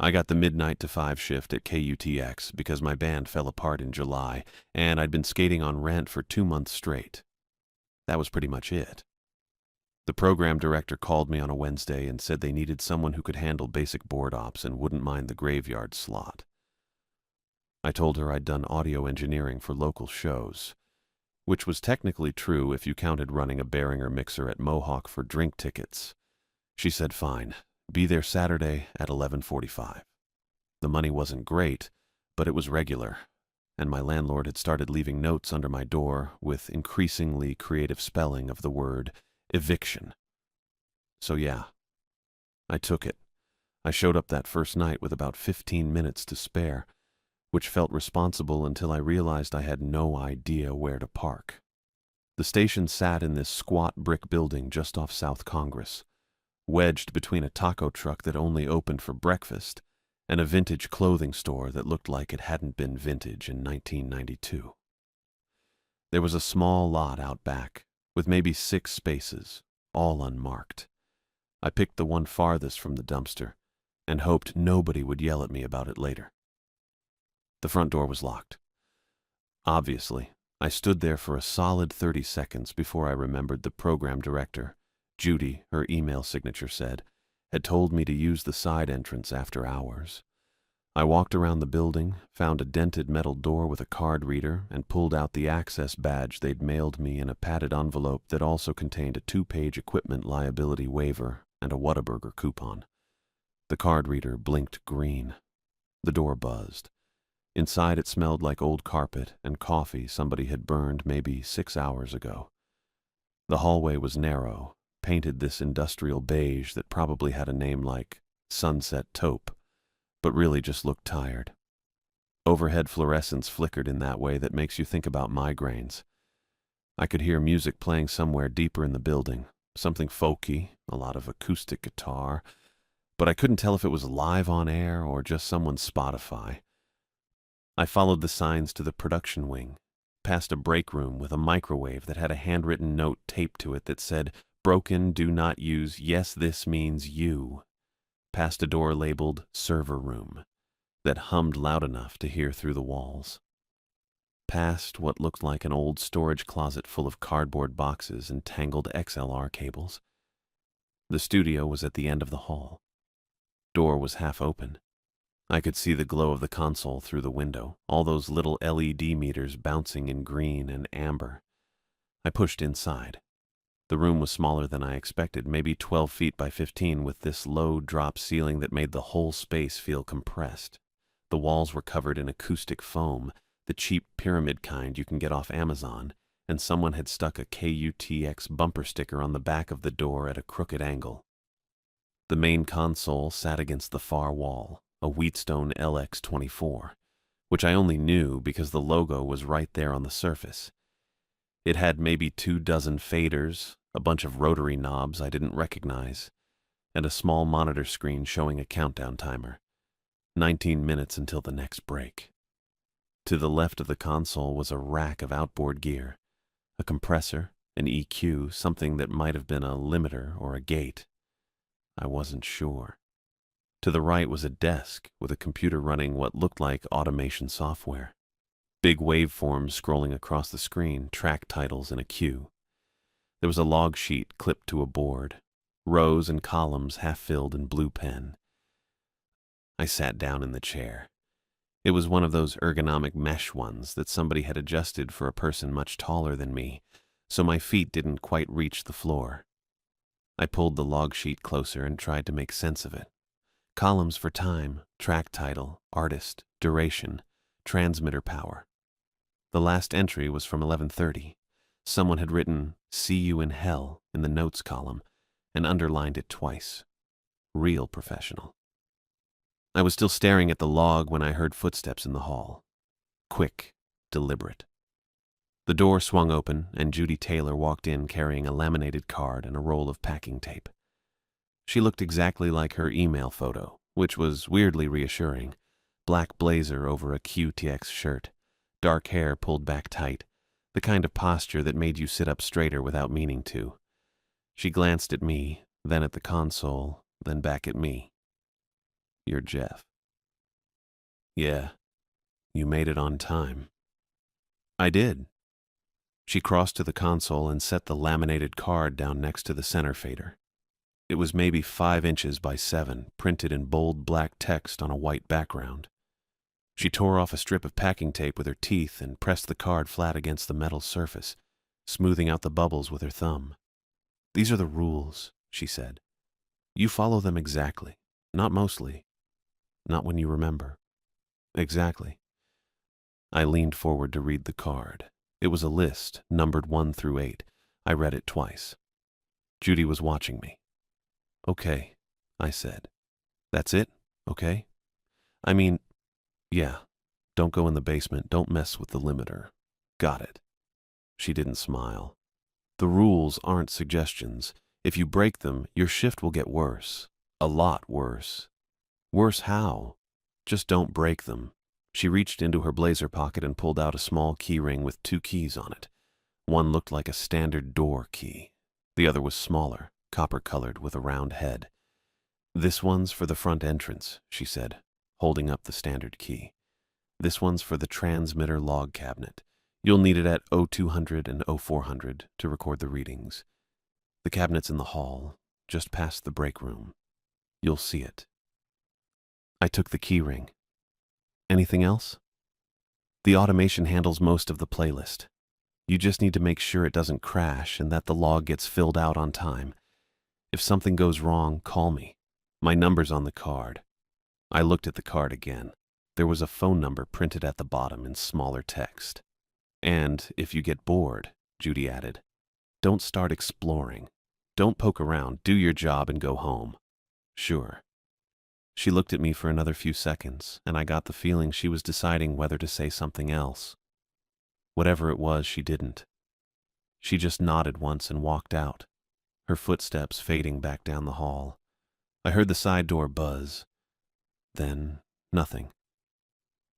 I got the midnight to 5 shift at KUTX because my band fell apart in July, and I'd been skating on rent for 2 months straight. That was pretty much it. The program director called me on a Wednesday and said they needed someone who could handle basic board ops and wouldn't mind the graveyard slot. I told her I'd done audio engineering for local shows, which was technically true if you counted running a Behringer mixer at Mohawk for drink tickets. She said fine, be there Saturday at 11:45. The money wasn't great, but it was regular, and my landlord had started leaving notes under my door with increasingly creative spelling of the word eviction. So yeah, I took it. I showed up that first night with about 15 minutes to spare, which felt responsible until I realized I had no idea where to park. The station sat in this squat brick building just off South Congress, wedged between a taco truck that only opened for breakfast and a vintage clothing store that looked like it hadn't been vintage in 1992. There was a small lot out back, with maybe 6 spaces, all unmarked. I picked the one farthest from the dumpster and hoped nobody would yell at me about it later. The front door was locked. Obviously, I stood there for a solid 30 seconds before I remembered the program director, Judy, her email signature said, had told me to use the side entrance after hours. I walked around the building, found a dented metal door with a card reader, and pulled out the access badge they'd mailed me in a padded envelope that also contained a 2-page equipment liability waiver and a Whataburger coupon. The card reader blinked green. The door buzzed. Inside it smelled like old carpet and coffee somebody had burned maybe 6 hours ago. The hallway was narrow, painted this industrial beige that probably had a name like Sunset Taupe, but really just looked tired. Overhead fluorescence flickered in that way that makes you think about migraines. I could hear music playing somewhere deeper in the building, something folky, a lot of acoustic guitar, but I couldn't tell if it was live on air or just someone's Spotify. I followed the signs to the production wing, past a break room with a microwave that had a handwritten note taped to it that said, "Broken, do not use, yes, this means you," past a door labeled server room that hummed loud enough to hear through the walls, past what looked like an old storage closet full of cardboard boxes and tangled XLR cables. The studio was at the end of the hall. Door was half open. I could see the glow of the console through the window, all those little LED meters bouncing in green and amber. I pushed inside. The room was smaller than I expected, maybe 12 feet by 15, with this low drop ceiling that made the whole space feel compressed. The walls were covered in acoustic foam, the cheap pyramid kind you can get off Amazon, and someone had stuck a KUTX bumper sticker on the back of the door at a crooked angle. The main console sat against the far wall, a Wheatstone LX24, which I only knew because the logo was right there on the surface. It had maybe 24 faders, a bunch of rotary knobs I didn't recognize, and a small monitor screen showing a countdown timer. 19 minutes until the next break. To the left of the console was a rack of outboard gear, a compressor, an EQ, something that might have been a limiter or a gate. I wasn't sure. To the right was a desk with a computer running what looked like automation software. Big waveforms scrolling across the screen, track titles in a queue. There was a log sheet clipped to a board, rows and columns half-filled in blue pen. I sat down in the chair. It was one of those ergonomic mesh ones that somebody had adjusted for a person much taller than me, so my feet didn't quite reach the floor. I pulled the log sheet closer and tried to make sense of it. Columns for time, track title, artist, duration, transmitter power. The last entry was from 11:30. Someone had written, "See you in hell," in the notes column, and underlined it twice. Real professional. I was still staring at the log when I heard footsteps in the hall. Quick, deliberate. The door swung open, and Judy Taylor walked in carrying a laminated card and a roll of packing tape. She looked exactly like her email photo, which was weirdly reassuring. Black blazer over a QTX shirt, dark hair pulled back tight, the kind of posture that made you sit up straighter without meaning to. She glanced at me, then at the console, then back at me. "You're Jeff." Yeah, you made it on time. I did. She crossed to the console and set the laminated card down next to the center fader. It was maybe 5 inches by 7, printed in bold black text on a white background. She tore off a strip of packing tape with her teeth and pressed the card flat against the metal surface, smoothing out the bubbles with her thumb. "These are the rules," she said. "You follow them exactly. Not mostly. Not when you remember." "Exactly." I leaned forward to read the card. It was a list, numbered 1 through 8. I read it twice. Judy was watching me. "Okay," I said. "That's it? Okay? I mean, yeah. Don't go in the basement. Don't mess with the limiter. Got it." She didn't smile. "The rules aren't suggestions. If you break them, your shift will get worse. A lot worse." "Worse how?" "Just don't break them." She reached into her blazer pocket and pulled out a small key ring with 2 keys on it. One looked like a standard door key. The other was smaller, copper-colored with a round head. "This one's for the front entrance," she said, holding up the standard key. "This one's for the transmitter log cabinet. You'll need it at 0200 and 0400 to record the readings. The cabinet's in the hall, just past the break room. You'll see it." I took the key ring. "Anything else?" "The automation handles most of the playlist. You just need to make sure it doesn't crash and that the log gets filled out on time. If something goes wrong, call me. My number's on the card." I looked at the card again. There was a phone number printed at the bottom in smaller text. "And if you get bored," Judy added, "don't start exploring. Don't poke around. Do your job and go home." "Sure." She looked at me for another few seconds, and I got the feeling she was deciding whether to say something else. Whatever it was, she didn't. She just nodded once and walked out, her footsteps fading back down the hall. I heard the side door buzz. Then, nothing.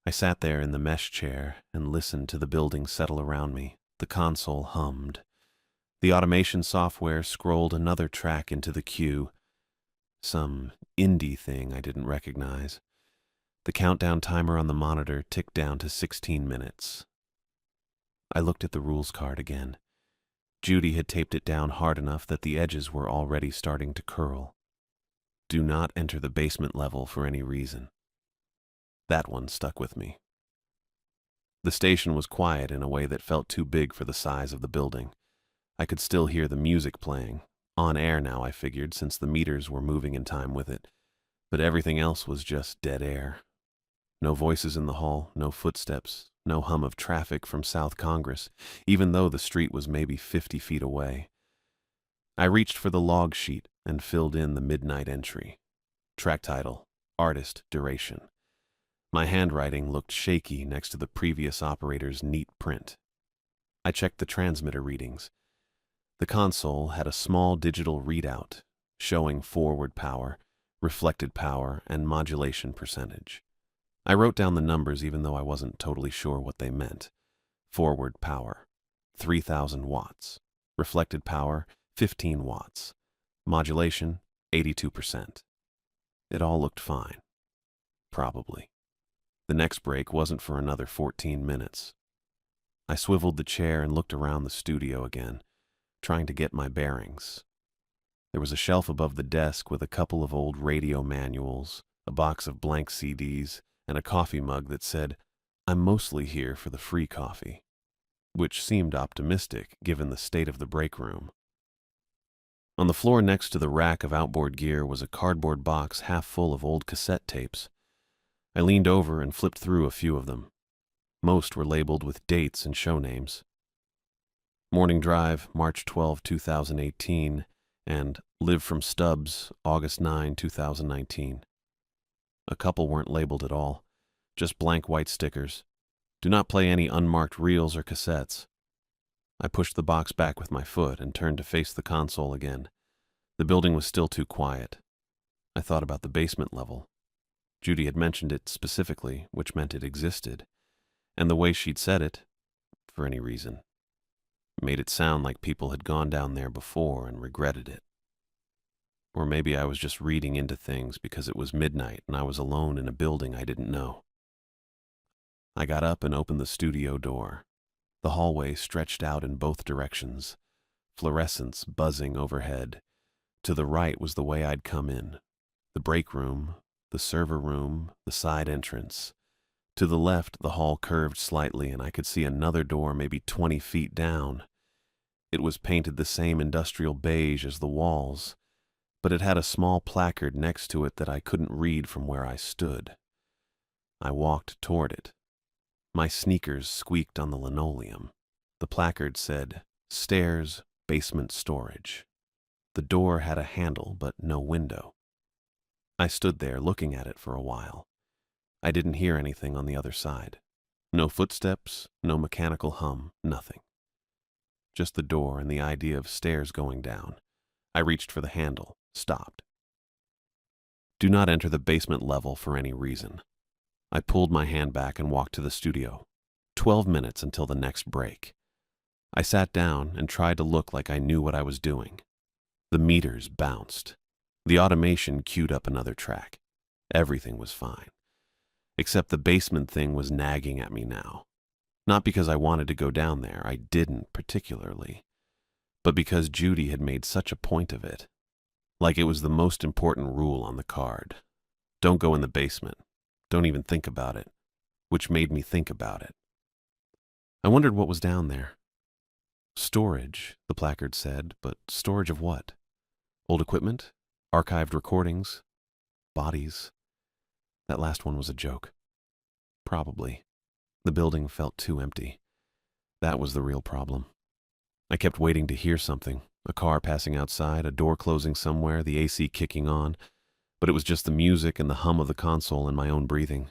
I sat there in the mesh chair and listened to the building settle around me. The console hummed. The automation software scrolled another track into the queue. Some indie thing I didn't recognize. The countdown timer on the monitor ticked down to 16 minutes. I looked at the rules card again. Judy had taped it down hard enough that the edges were already starting to curl. "Do not enter the basement level for any reason." That one stuck with me. The station was quiet in a way that felt too big for the size of the building. I could still hear the music playing. On air now, I figured, since the meters were moving in time with it. But everything else was just dead air. No voices in the hall, no footsteps, no hum of traffic from South Congress, even though the street was maybe 50 feet away. I reached for the log sheet and filled in the midnight entry. Track title, artist, duration. My handwriting looked shaky next to the previous operator's neat print. I checked the transmitter readings. The console had a small digital readout showing forward power, reflected power, and modulation percentage. I wrote down the numbers even though I wasn't totally sure what they meant. Forward power, 3,000 watts. Reflected power, 15 watts. Modulation, 82%. It all looked fine. Probably. The next break wasn't for another 14 minutes. I swiveled the chair and looked around the studio again, trying to get my bearings. There was a shelf above the desk with a couple of old radio manuals, a box of blank CDs, and a coffee mug that said, "I'm mostly here for the free coffee," which seemed optimistic given the state of the break room. On the floor next to the rack of outboard gear was a cardboard box half full of old cassette tapes. I leaned over and flipped through a few of them. Most were labeled with dates and show names. Morning Drive, March 12, 2018, and Live from Stubbs, August 9, 2019. A couple weren't labeled at all, just blank white stickers. "Do not play any unmarked reels or cassettes." I pushed the box back with my foot and turned to face the console again. The building was still too quiet. I thought about the basement level. Judy had mentioned it specifically, which meant it existed, and the way she'd said it, for any reason, made it sound like people had gone down there before and regretted it. Or maybe I was just reading into things because it was midnight and I was alone in a building I didn't know. I got up and opened the studio door. The hallway stretched out in both directions, fluorescents buzzing overhead. To the right was the way I'd come in. The break room, the server room, the side entrance. To the left, the hall curved slightly, and I could see another door maybe 20 feet down. It was painted the same industrial beige as the walls, but it had a small placard next to it that I couldn't read from where I stood. I walked toward it. My sneakers squeaked on the linoleum. The placard said, "Stairs, basement storage." The door had a handle, but no window. I stood there looking at it for a while. I didn't hear anything on the other side. No footsteps, no mechanical hum, nothing. Just the door and the idea of stairs going down. I reached for the handle, stopped. Do not enter the basement level for any reason. I pulled my hand back and walked to the studio. 12 minutes until the next break. I sat down and tried to look like I knew what I was doing. The meters bounced. The automation queued up another track. Everything was fine. Except the basement thing was nagging at me now. Not because I wanted to go down there, I didn't particularly, but because Judy had made such a point of it. Like it was the most important rule on the card. Don't go in the basement. Don't even think about it, which made me think about it. I wondered what was down there. Storage, the placard said, but storage of what? Old equipment? Archived recordings? Bodies? That last one was a joke. Probably. The building felt too empty. That was the real problem. I kept waiting to hear something, a car passing outside, a door closing somewhere, the AC kicking on, but it was just the music and the hum of the console and my own breathing.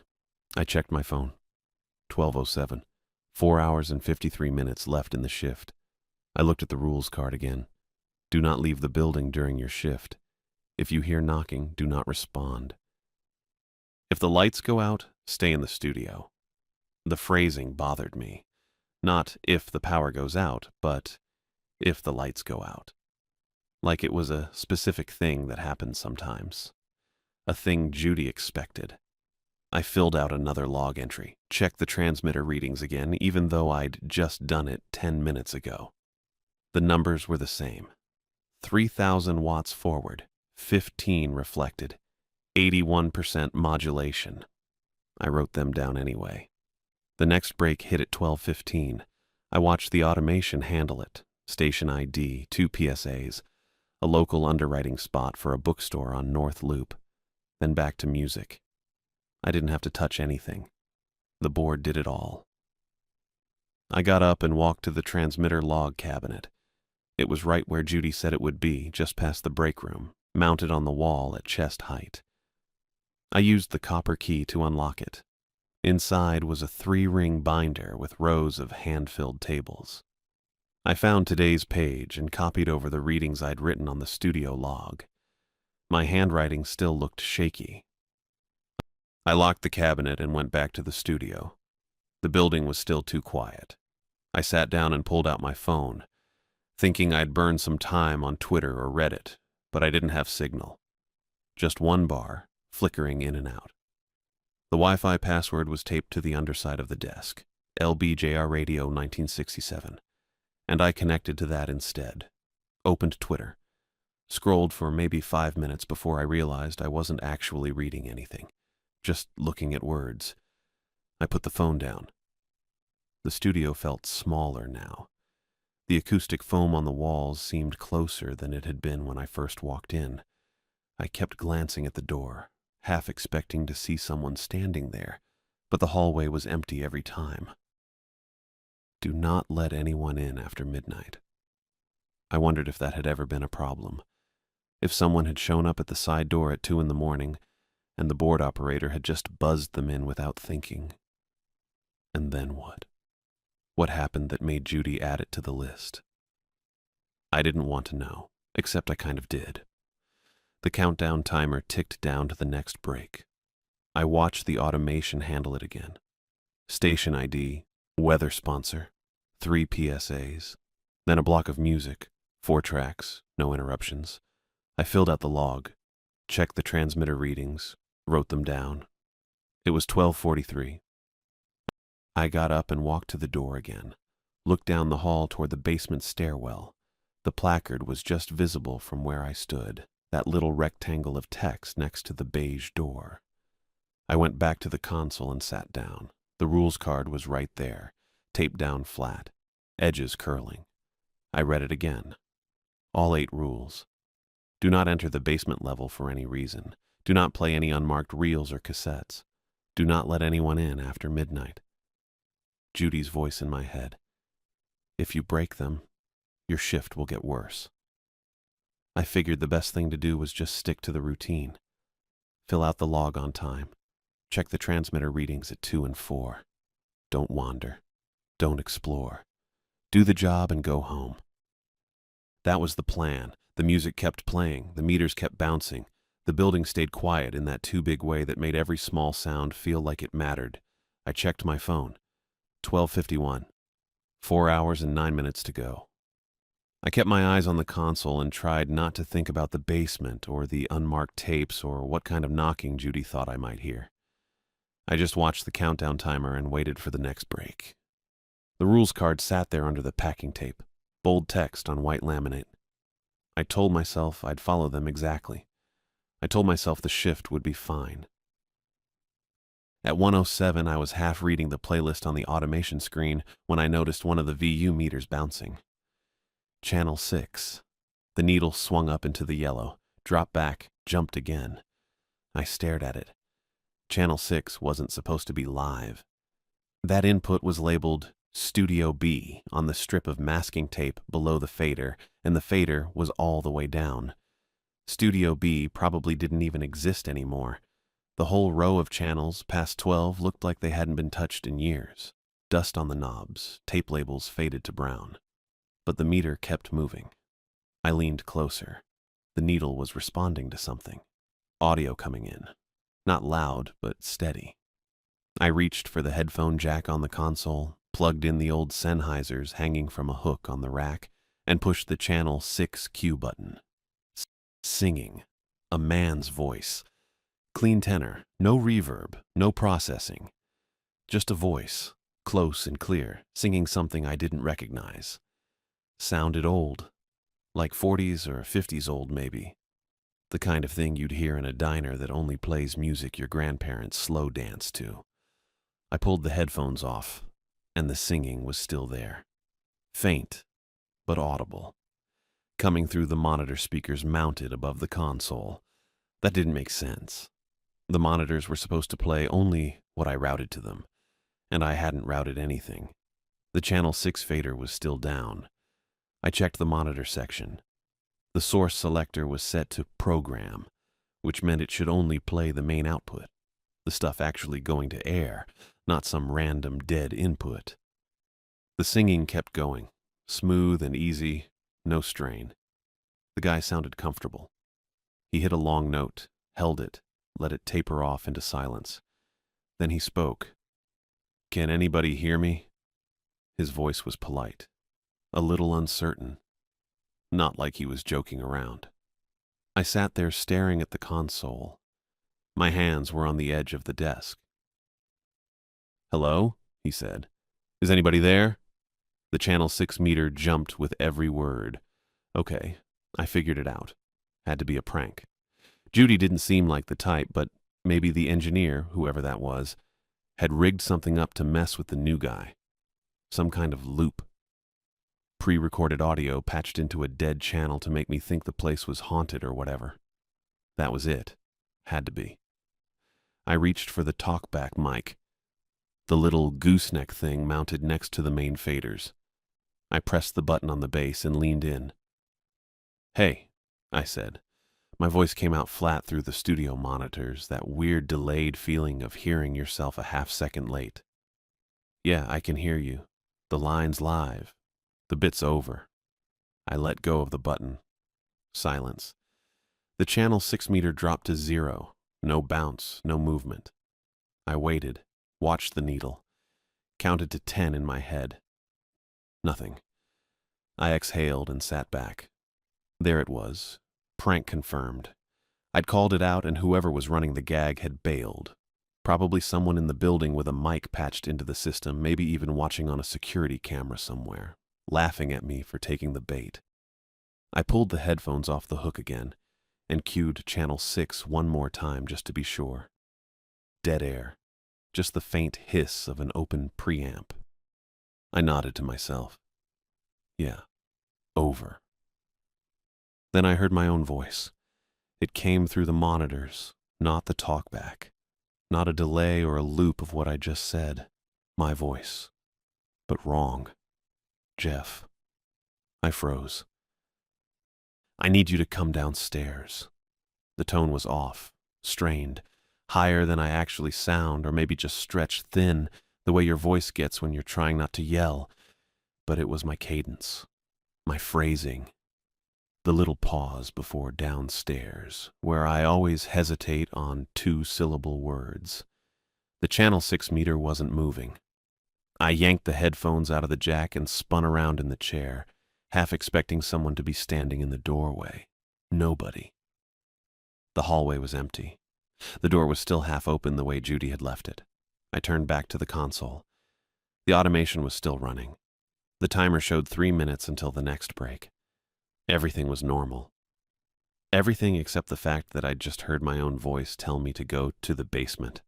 I checked my phone. 12:07. 4 hours and 53 minutes left in the shift. I looked at the rules card again. Do not leave the building during your shift. If you hear knocking, do not respond. If the lights go out, stay in the studio. The phrasing bothered me. Not if the power goes out, but if the lights go out. Like it was a specific thing that happens sometimes. A thing Judy expected. I filled out another log entry, checked the transmitter readings again, even though I'd just done it 10 minutes ago. The numbers were the same. 3,000 watts forward, 15 reflected, 81% modulation. I wrote them down anyway. The next break hit at 12:15. I watched the automation handle it. Station ID, 2 PSAs, a local underwriting spot for a bookstore on North Loop, then back to music. I didn't have to touch anything. The board did it all. I got up and walked to the transmitter log cabinet. It was right where Judy said it would be, just past the break room, mounted on the wall at chest height. I used the copper key to unlock it. Inside was a 3-ring binder with rows of hand-filled tables. I found today's page and copied over the readings I'd written on the studio log. My handwriting still looked shaky. I locked the cabinet and went back to the studio. The building was still too quiet. I sat down and pulled out my phone, thinking I'd burn some time on Twitter or Reddit, but I didn't have signal. Just one bar, flickering in and out. The Wi-Fi password was taped to the underside of the desk, LBJR Radio 1967, and I connected to that instead. Opened Twitter. Scrolled for maybe 5 minutes before I realized I wasn't actually reading anything, just looking at words. I put the phone down. The studio felt smaller now. The acoustic foam on the walls seemed closer than it had been when I first walked in. I kept glancing at the door, half expecting to see someone standing there, but the hallway was empty every time. Do not let anyone in after midnight. I wondered if that had ever been a problem. If someone had shown up at the side door at 2 in the morning, and the board operator had just buzzed them in without thinking. And then what? What happened that made Judy add it to the list? I didn't want to know, except I kind of did. The countdown timer ticked down to the next break. I watched the automation handle it again. Station ID, weather sponsor, 3 PSAs, then a block of music, 4 tracks, no interruptions. I filled out the log, checked the transmitter readings, wrote them down. It was 12:43. I got up and walked to the door again, looked down the hall toward the basement stairwell. The placard was just visible from where I stood, that little rectangle of text next to the beige door. I went back to the console and sat down. The rules card was right there, taped down flat, edges curling. I read it again. All 8 rules. Do not enter the basement level for any reason. Do not play any unmarked reels or cassettes. Do not let anyone in after midnight. Judy's voice in my head. If you break them, your shift will get worse. I figured the best thing to do was just stick to the routine. Fill out the log on time. Check the transmitter readings at 2 and 4. Don't wander. Don't explore. Do the job and go home. That was the plan. The music kept playing. The meters kept bouncing. The building stayed quiet in that too big way that made every small sound feel like it mattered. I checked my phone. 12:51. 4 hours and 9 minutes to go. I kept my eyes on the console and tried not to think about the basement or the unmarked tapes or what kind of knocking Judy thought I might hear. I just watched the countdown timer and waited for the next break. The rules card sat there under the packing tape, bold text on white laminate. I told myself I'd follow them exactly. I told myself the shift would be fine. At 1:07, I was half reading the playlist on the automation screen when I noticed one of the VU meters bouncing. Channel 6. The needle swung up into the yellow, dropped back, jumped again. I stared at it. Channel 6 wasn't supposed to be live. That input was labeled Studio B on the strip of masking tape below the fader, and the fader was all the way down. Studio B probably didn't even exist anymore. The whole row of channels past 12 looked like they hadn't been touched in years. Dust on the knobs, tape labels faded to brown. But the meter kept moving. I leaned closer. The needle was responding to something. Audio coming in. Not loud, but steady. I reached for the headphone jack on the console, plugged in the old Sennheisers hanging from a hook on the rack, and pushed the channel 6 cue button. Singing. A man's voice. Clean tenor, no reverb, no processing. Just a voice, close and clear, singing something I didn't recognize. Sounded old, like 40s or 50s old maybe. The kind of thing you'd hear in a diner that only plays music your grandparents slow dance to. I pulled the headphones off, and the singing was still there. Faint, but audible. Coming through the monitor speakers mounted above the console. That didn't make sense. The monitors were supposed to play only what I routed to them, and I hadn't routed anything. The Channel 6 fader was still down. I checked the monitor section. The source selector was set to program, which meant it should only play the main output, the stuff actually going to air, not some random dead input. The singing kept going, smooth and easy, no strain. The guy sounded comfortable. He hit a long note, held it, let it taper off into silence. Then he spoke. "Can anybody hear me?" His voice was polite, a little uncertain, not like he was joking around. I sat there staring at the console. My hands were on the edge of the desk. "Hello?" he said. "Is anybody there?" The Channel 6 meter jumped with every word. Okay, I figured it out. Had to be a prank. Judy didn't seem like the type, but maybe the engineer, whoever that was, had rigged something up to mess with the new guy. Some kind of loop. Pre-recorded audio patched into a dead channel to make me think the place was haunted or whatever. That was it. Had to be. I reached for the talkback mic, the little gooseneck thing mounted next to the main faders. I pressed the button on the bass and leaned in. "Hey," I said. My voice came out flat through the studio monitors, that weird delayed feeling of hearing yourself a half-second late. "Yeah, I can hear you. The line's live. The bit's over." I let go of the button. Silence. The Channel 6 meter dropped to 0. No bounce, no movement. I waited, watched the needle, counted to 10 in my head. Nothing. I exhaled and sat back. There it was. Prank confirmed. I'd called it out, and whoever was running the gag had bailed. Probably someone in the building with a mic patched into the system, maybe even watching on a security camera somewhere, laughing at me for taking the bait. I pulled the headphones off the hook again and cued channel 6 one more time just to be sure. Dead air, just the faint hiss of an open preamp. I nodded to myself. Yeah, over. Then I heard my own voice. It came through the monitors, not the talkback, not a delay or a loop of what I just said. My voice. But wrong. Jeff. I froze. I need you to come downstairs. The tone was off, strained, higher than I actually sound, or maybe just stretched thin, the way your voice gets when you're trying not to yell. But it was my cadence, my phrasing, the little pause before downstairs, where I always hesitate on two-syllable words. The channel 6 meter wasn't moving. I yanked the headphones out of the jack and spun around in the chair, half expecting someone to be standing in the doorway. Nobody. The hallway was empty. The door was still half open the way Judy had left it. I turned back to the console. The automation was still running. The timer showed 3 minutes until the next break. Everything was normal. Everything except the fact that I'd just heard my own voice tell me to go to the basement.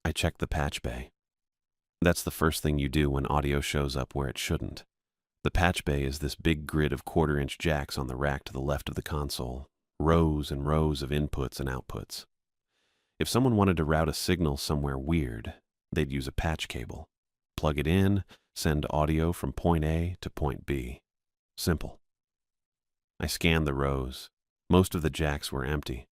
I checked the patch bay. That's the first thing you do when audio shows up where it shouldn't. The patch bay is this big grid of quarter-inch jacks on the rack to the left of the console, rows and rows of inputs and outputs. If someone wanted to route a signal somewhere weird, they'd use a patch cable. Plug it in, send audio from point A to point B. Simple. I scanned the rows. Most of the jacks were empty.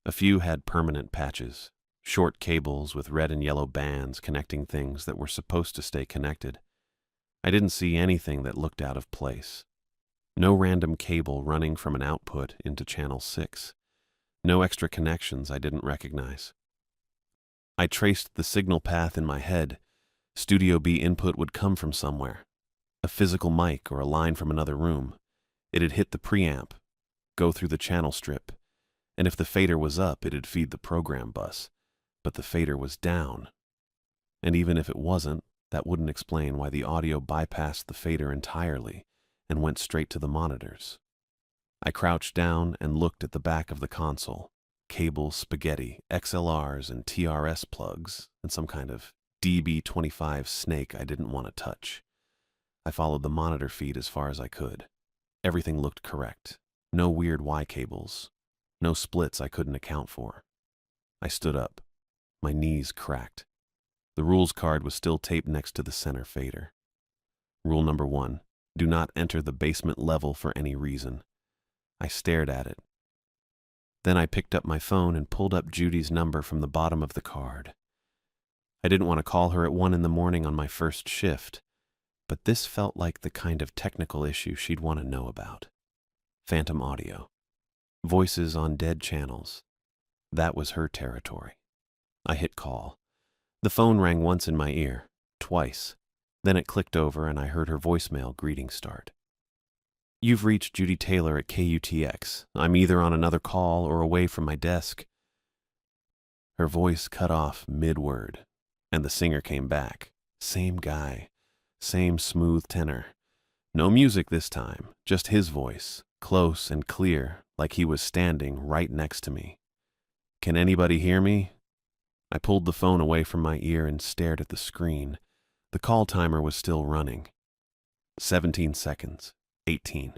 A few had permanent patches, short cables with red and yellow bands connecting things that were supposed to stay connected. I didn't see anything that looked out of place. No random cable running from an output into channel 6. No extra connections I didn't recognize. I traced the signal path in my head. Studio B input would come from somewhere. A physical mic or a line from another room. It'd hit the preamp, go through the channel strip, and if the fader was up, it'd feed the program bus. But the fader was down. And even if it wasn't, that wouldn't explain why the audio bypassed the fader entirely and went straight to the monitors. I crouched down and looked at the back of the console. Cable spaghetti, XLRs and TRS plugs, and some kind of DB25 snake I didn't want to touch. I followed the monitor feed as far as I could. Everything looked correct. No weird Y cables. No splits I couldn't account for. I stood up. My knees cracked. The rules card was still taped next to the center fader. Rule number 1, do not enter the basement level for any reason. I stared at it. Then I picked up my phone and pulled up Judy's number from the bottom of the card. I didn't want to call her at 1 in the morning on my first shift, but this felt like the kind of technical issue she'd want to know about. Phantom audio. Voices on dead channels. That was her territory. I hit call. The phone rang once in my ear, twice. Then it clicked over and I heard her voicemail greeting start. You've reached Judy Taylor at KUTX. I'm either on another call or away from my desk. Her voice cut off mid-word, and the singer came back. Same guy, same smooth tenor. No music this time, just his voice, close and clear, like he was standing right next to me. Can anybody hear me? I pulled the phone away from my ear and stared at the screen. The call timer was still running. 17 seconds. 18.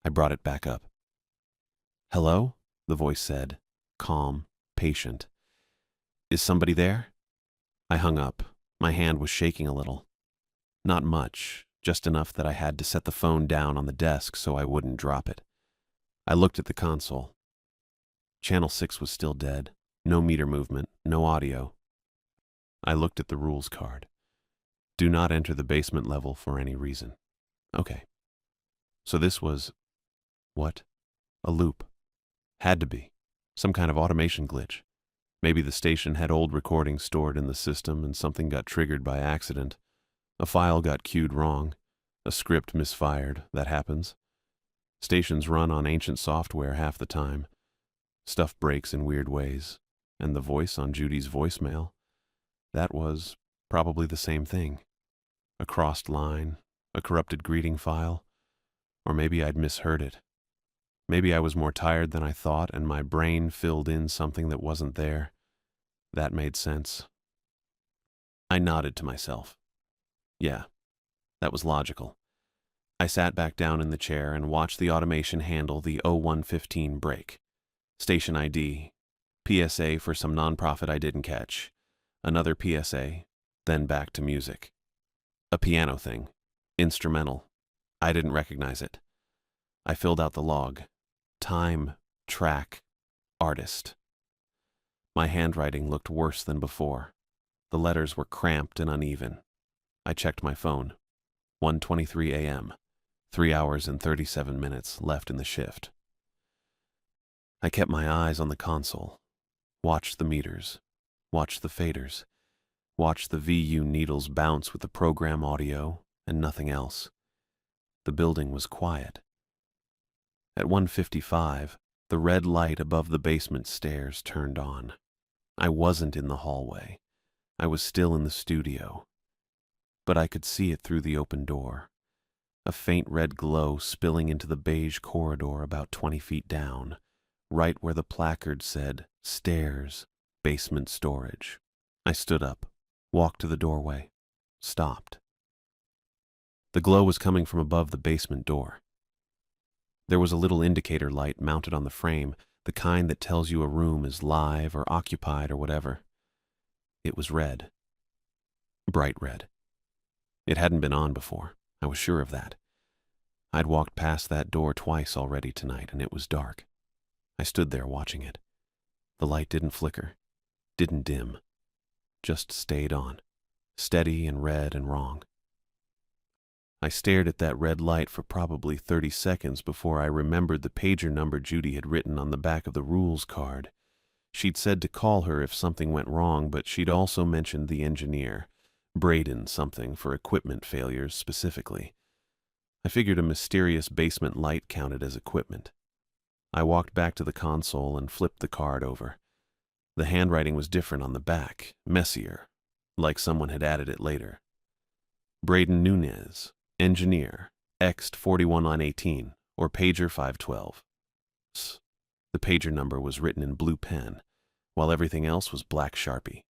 I brought it back up. Hello? The voice said, calm, patient. Is somebody there? I hung up. My hand was shaking a little. Not much, just enough that I had to set the phone down on the desk so I wouldn't drop it. I looked at the console. Channel 6 was still dead. No meter movement, no audio. I looked at the rules card. Do not enter the basement level for any reason. Okay. So this was, what? A loop. Had to be. Some kind of automation glitch. Maybe the station had old recordings stored in the system and something got triggered by accident. A file got queued wrong. A script misfired. That happens. Stations run on ancient software half the time. Stuff breaks in weird ways. And the voice on Judy's voicemail, that was probably the same thing. A crossed line, a corrupted greeting file, or maybe I'd misheard it. Maybe I was more tired than I thought and my brain filled in something that wasn't there. That made sense. I nodded to myself. Yeah, that was logical. I sat back down in the chair and watched the automation handle the 0115 break. Station ID, PSA for some nonprofit I didn't catch, another PSA, then back to music. A piano thing, instrumental. I didn't recognize it. I filled out the log. Time, track, artist. My handwriting looked worse than before. The letters were cramped and uneven. I checked my phone. 1:23 a.m. 3 hours and 37 minutes left in the shift. I kept my eyes on the console, watched the meters, watched the faders, watched the VU needles bounce with the program audio and nothing else. The building was quiet. At 1:55, the red light above the basement stairs turned on. I wasn't in the hallway. I was still in the studio. But I could see it through the open door. A faint red glow spilling into the beige corridor about 20 feet down, right where the placard said, Stairs, Basement Storage. I stood up, walked to the doorway, stopped. The glow was coming from above the basement door. There was a little indicator light mounted on the frame, the kind that tells you a room is live or occupied or whatever. It was red. Bright red. It hadn't been on before. I was sure of that. I'd walked past that door twice already tonight, and it was dark. I stood there watching it. The light didn't flicker, didn't dim, just stayed on, steady and red and wrong. I stared at that red light for probably 30 seconds before I remembered the pager number Judy had written on the back of the rules card. She'd said to call her if something went wrong, but she'd also mentioned the engineer, Braden something, for equipment failures specifically. I figured a mysterious basement light counted as equipment. I walked back to the console and flipped the card over. The handwriting was different on the back, messier, like someone had added it later. Braden Nunez, engineer, Ext 41 or pager 512. The pager number was written in blue pen, while everything else was black Sharpie.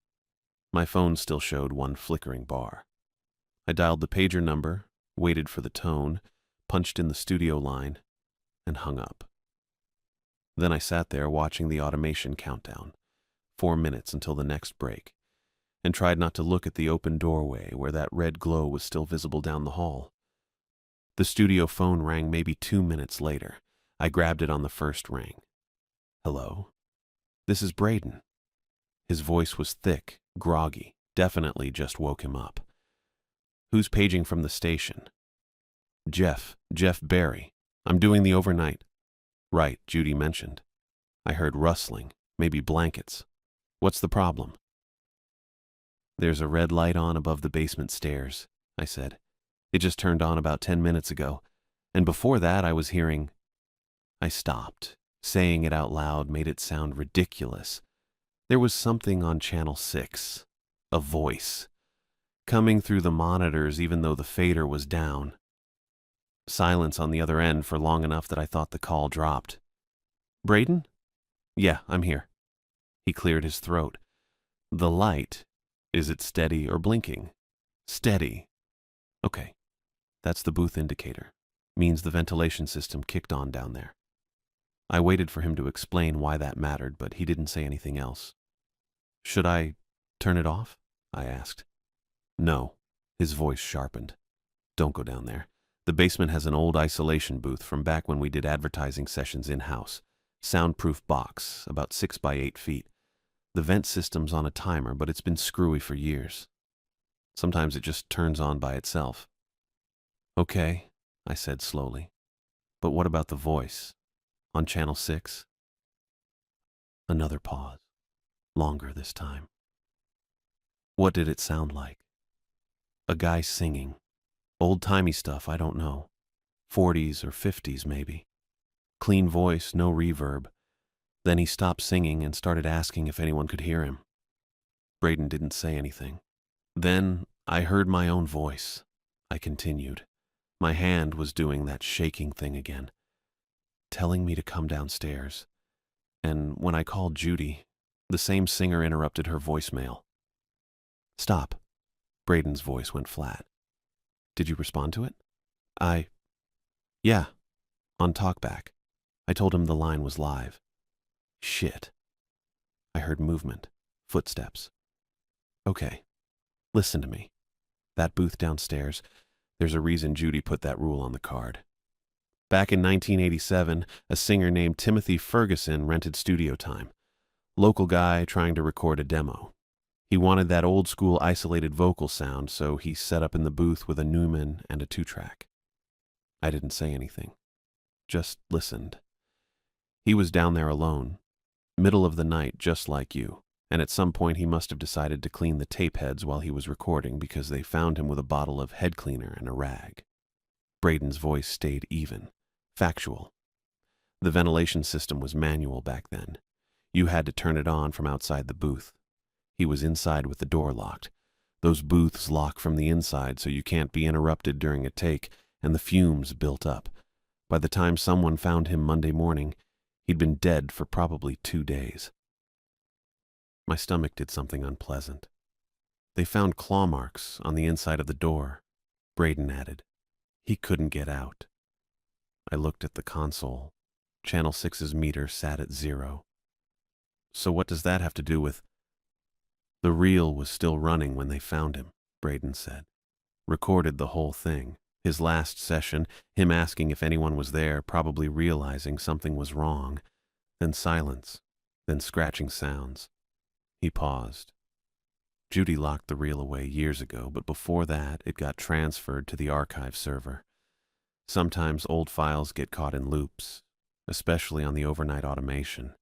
My phone still showed one flickering bar. I dialed the pager number, waited for the tone, punched in the studio line, and hung up. Then I sat there watching the automation countdown, 4 minutes until the next break, and tried not to look at the open doorway where that red glow was still visible down the hall. The studio phone rang maybe 2 minutes later. I grabbed it on the first ring. Hello? This is Braden. His voice was thick, groggy, definitely just woke him up. Who's paging from the station? Jeff Barry. I'm doing the overnight. Right, Judy mentioned. I heard rustling, maybe blankets. What's the problem? There's a red light on above the basement stairs, I said. It just turned on about 10 minutes ago, and before that I was hearing... I stopped. Saying it out loud made it sound ridiculous. There was something on Channel 6. A voice. Coming through the monitors even though the fader was down. Silence on the other end for long enough that I thought the call dropped. Braden? Yeah, I'm here. He cleared his throat. The light. Is it steady or blinking? Steady. Okay. That's the booth indicator. Means the ventilation system kicked on down there. I waited for him to explain why that mattered, but he didn't say anything else. Should I turn it off? I asked. No. His voice sharpened. Don't go down there. The basement has an old isolation booth from back when we did advertising sessions in-house. Soundproof box, about 6 by 8 feet. The vent system's on a timer, but it's been screwy for years. Sometimes it just turns on by itself. Okay, I said slowly. But what about the voice? On Channel 6? Another pause. Longer this time. What did it sound like? A guy singing. Old-timey stuff, I don't know. 40s or 50s, maybe. Clean voice, no reverb. Then he stopped singing and started asking if anyone could hear him. Braden didn't say anything. Then I heard my own voice. I continued. My hand was doing that shaking thing again, telling me to come downstairs. And when I called Judy, the same singer interrupted her voicemail. "Stop." Braden's voice went flat. "Did you respond to it?" Yeah, on talkback. I told him the line was live. Shit. I heard movement, footsteps. Okay, listen to me. That booth downstairs, there's a reason Judy put that rule on the card. Back in 1987, a singer named Timothy Ferguson rented studio time. Local guy trying to record a demo. He wanted that old-school isolated vocal sound, so he set up in the booth with a Neumann and a 2-track. I didn't say anything, just listened. He was down there alone, middle of the night just like you, and at some point he must have decided to clean the tape heads while he was recording because they found him with a bottle of head cleaner and a rag. Braden's voice stayed even, factual. The ventilation system was manual back then. You had to turn it on from outside the booth. He was inside with the door locked. Those booths lock from the inside so you can't be interrupted during a take, and the fumes built up. By the time someone found him Monday morning, he'd been dead for probably 2 days. My stomach did something unpleasant. They found claw marks on the inside of the door, Braden added. He couldn't get out. I looked at the console. Channel 6's meter sat at 0. So what does that have to do with... The reel was still running when they found him, Braden said. Recorded the whole thing. His last session, him asking if anyone was there, probably realizing something was wrong. Then silence. Then scratching sounds. He paused. Judy locked the reel away years ago, but before that, it got transferred to the archive server. Sometimes old files get caught in loops, especially on the overnight automation.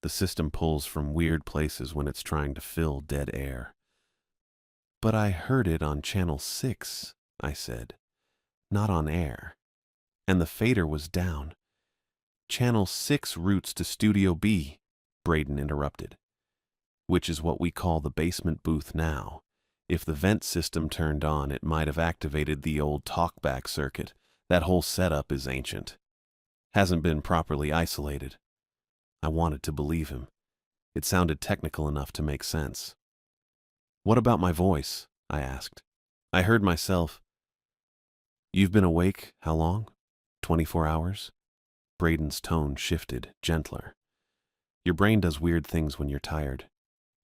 The system pulls from weird places when it's trying to fill dead air. But I heard it on Channel 6, I said. Not on air. And the fader was down. Channel 6 routes to Studio B, Braden interrupted. Which is what we call the basement booth now. If the vent system turned on, it might have activated the old talkback circuit. That whole setup is ancient. Hasn't been properly isolated. I wanted to believe him. It sounded technical enough to make sense. What about my voice? I asked. I heard myself. You've been awake how long? 24 hours? Braden's tone shifted, gentler. Your brain does weird things when you're tired.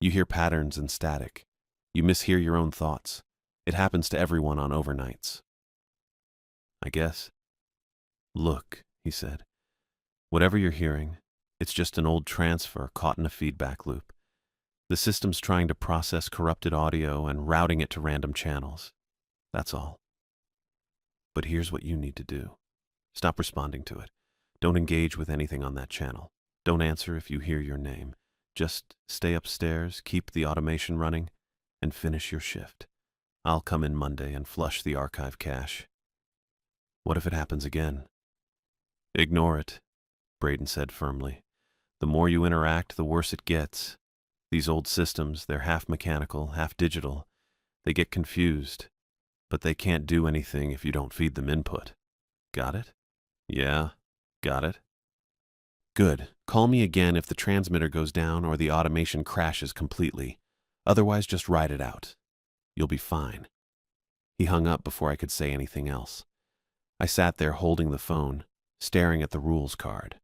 You hear patterns and static. You mishear your own thoughts. It happens to everyone on overnights. I guess. Look, he said. Whatever you're hearing, it's just an old transfer caught in a feedback loop. The system's trying to process corrupted audio and routing it to random channels. That's all. But here's what you need to do. Stop responding to it. Don't engage with anything on that channel. Don't answer if you hear your name. Just stay upstairs, keep the automation running, and finish your shift. I'll come in Monday and flush the archive cache. What if it happens again? Ignore it, Braden said firmly. The more you interact, the worse it gets. These old systems, they're half mechanical, half digital. They get confused, but they can't do anything if you don't feed them input. Got it? Yeah, got it. Good. Call me again if the transmitter goes down or the automation crashes completely. Otherwise, just ride it out. You'll be fine. He hung up before I could say anything else. I sat there holding the phone, staring at the rules card.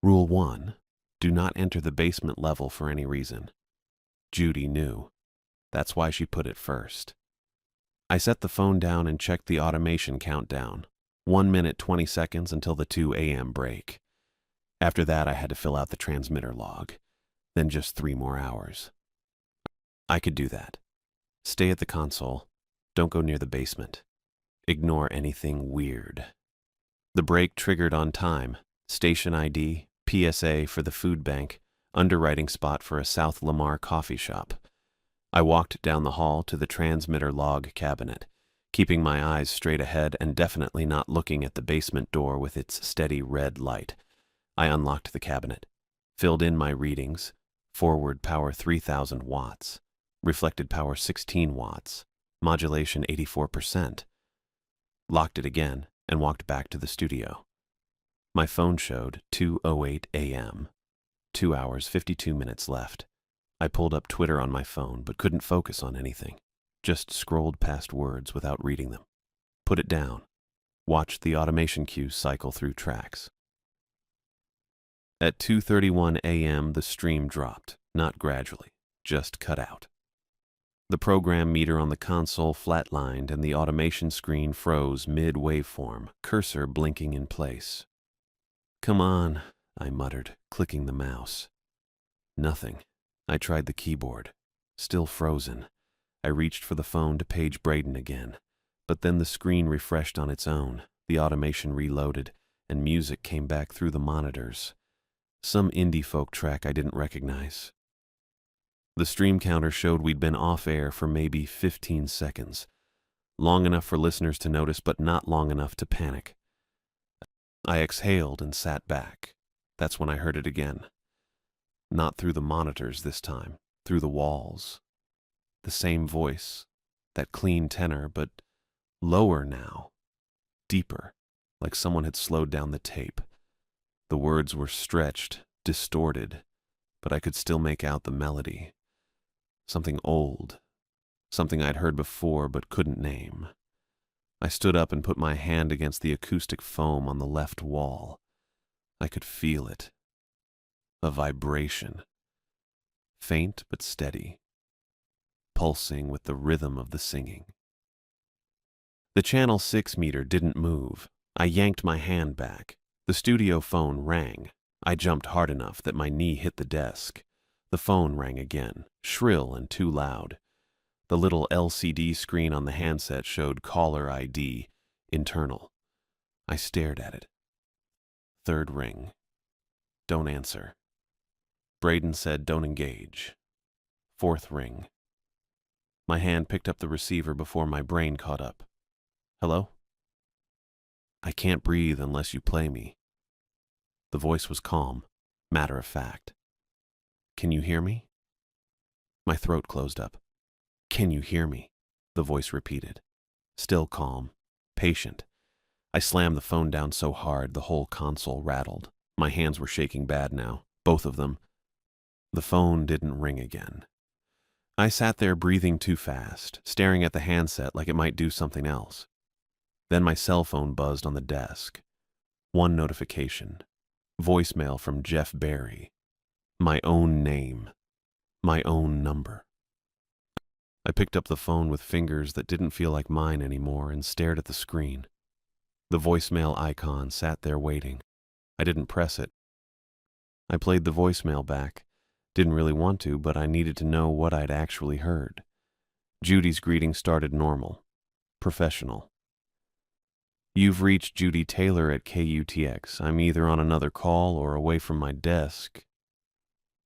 Rule 1. Do not enter the basement level for any reason. Judy knew. That's why she put it first. I set the phone down and checked the automation countdown. 1 minute 20 seconds until the 2 a.m. break. After that, I had to fill out the transmitter log. Then just 3 more hours. I could do that. Stay at the console. Don't go near the basement. Ignore anything weird. The break triggered on time. Station ID, PSA for the food bank, underwriting spot for a South Lamar coffee shop. I walked down the hall to the transmitter log cabinet, keeping my eyes straight ahead and definitely not looking at the basement door with its steady red light. I unlocked the cabinet. filled in my readings: forward power 3000 watts, reflected power 16 watts, modulation 84%. Locked it again and walked back to the studio. My phone showed 2:08 a.m., 2 hours 52 minutes left. I pulled up Twitter on my phone but couldn't focus on anything. Just scrolled past words without reading them. Put it down. Watched the automation cue cycle through tracks. At 2:31 a.m., the stream dropped, not gradually, just cut out. The program meter on the console flatlined and the automation screen froze mid-waveform, cursor blinking in place. "Come on," I muttered, clicking the mouse. Nothing. I tried the keyboard. Still frozen. I reached for the phone to page Braden again, but then the screen refreshed on its own, the automation reloaded, and music came back through the monitors. Some indie folk track I didn't recognize. The stream counter showed we'd been off air for maybe 15 seconds. Long enough for listeners to notice, but not long enough to panic. I exhaled and sat back. That's when I heard it again. Not through the monitors this time, through the walls. The same voice, that clean tenor, but lower now, deeper, like someone had slowed down the tape. The words were stretched, distorted, but I could still make out the melody. Something old, something I'd heard before but couldn't name. I stood up and put my hand against the acoustic foam on the left wall. I could feel it. A vibration. Faint but steady. Pulsing with the rhythm of the singing. The channel 6 meter didn't move. I yanked my hand back. The studio phone rang. I jumped hard enough that my knee hit the desk. The phone rang again, shrill and too loud. The little LCD screen on the handset showed caller ID, internal. I stared at it. Third ring. Don't answer. Braden said don't engage. Fourth ring. My hand picked up the receiver before my brain caught up. Hello? I can't breathe unless you play me. The voice was calm, matter of fact. Can you hear me? My throat closed up. Can you hear me? The voice repeated. Still calm, patient. I slammed the phone down so hard the whole console rattled. My hands were shaking bad now, both of them. The phone didn't ring again. I sat there breathing too fast, staring at the handset like it might do something else. Then my cell phone buzzed on the desk. One notification. Voicemail from Jeff Barry. My own name. My own number. I picked up the phone with fingers that didn't feel like mine anymore and stared at the screen. The voicemail icon sat there waiting. I didn't press it. I played the voicemail back. Didn't really want to, but I needed to know what I'd actually heard. Judy's greeting started normal. Professional. You've reached Judy Taylor at KUTX. I'm either on another call or away from my desk.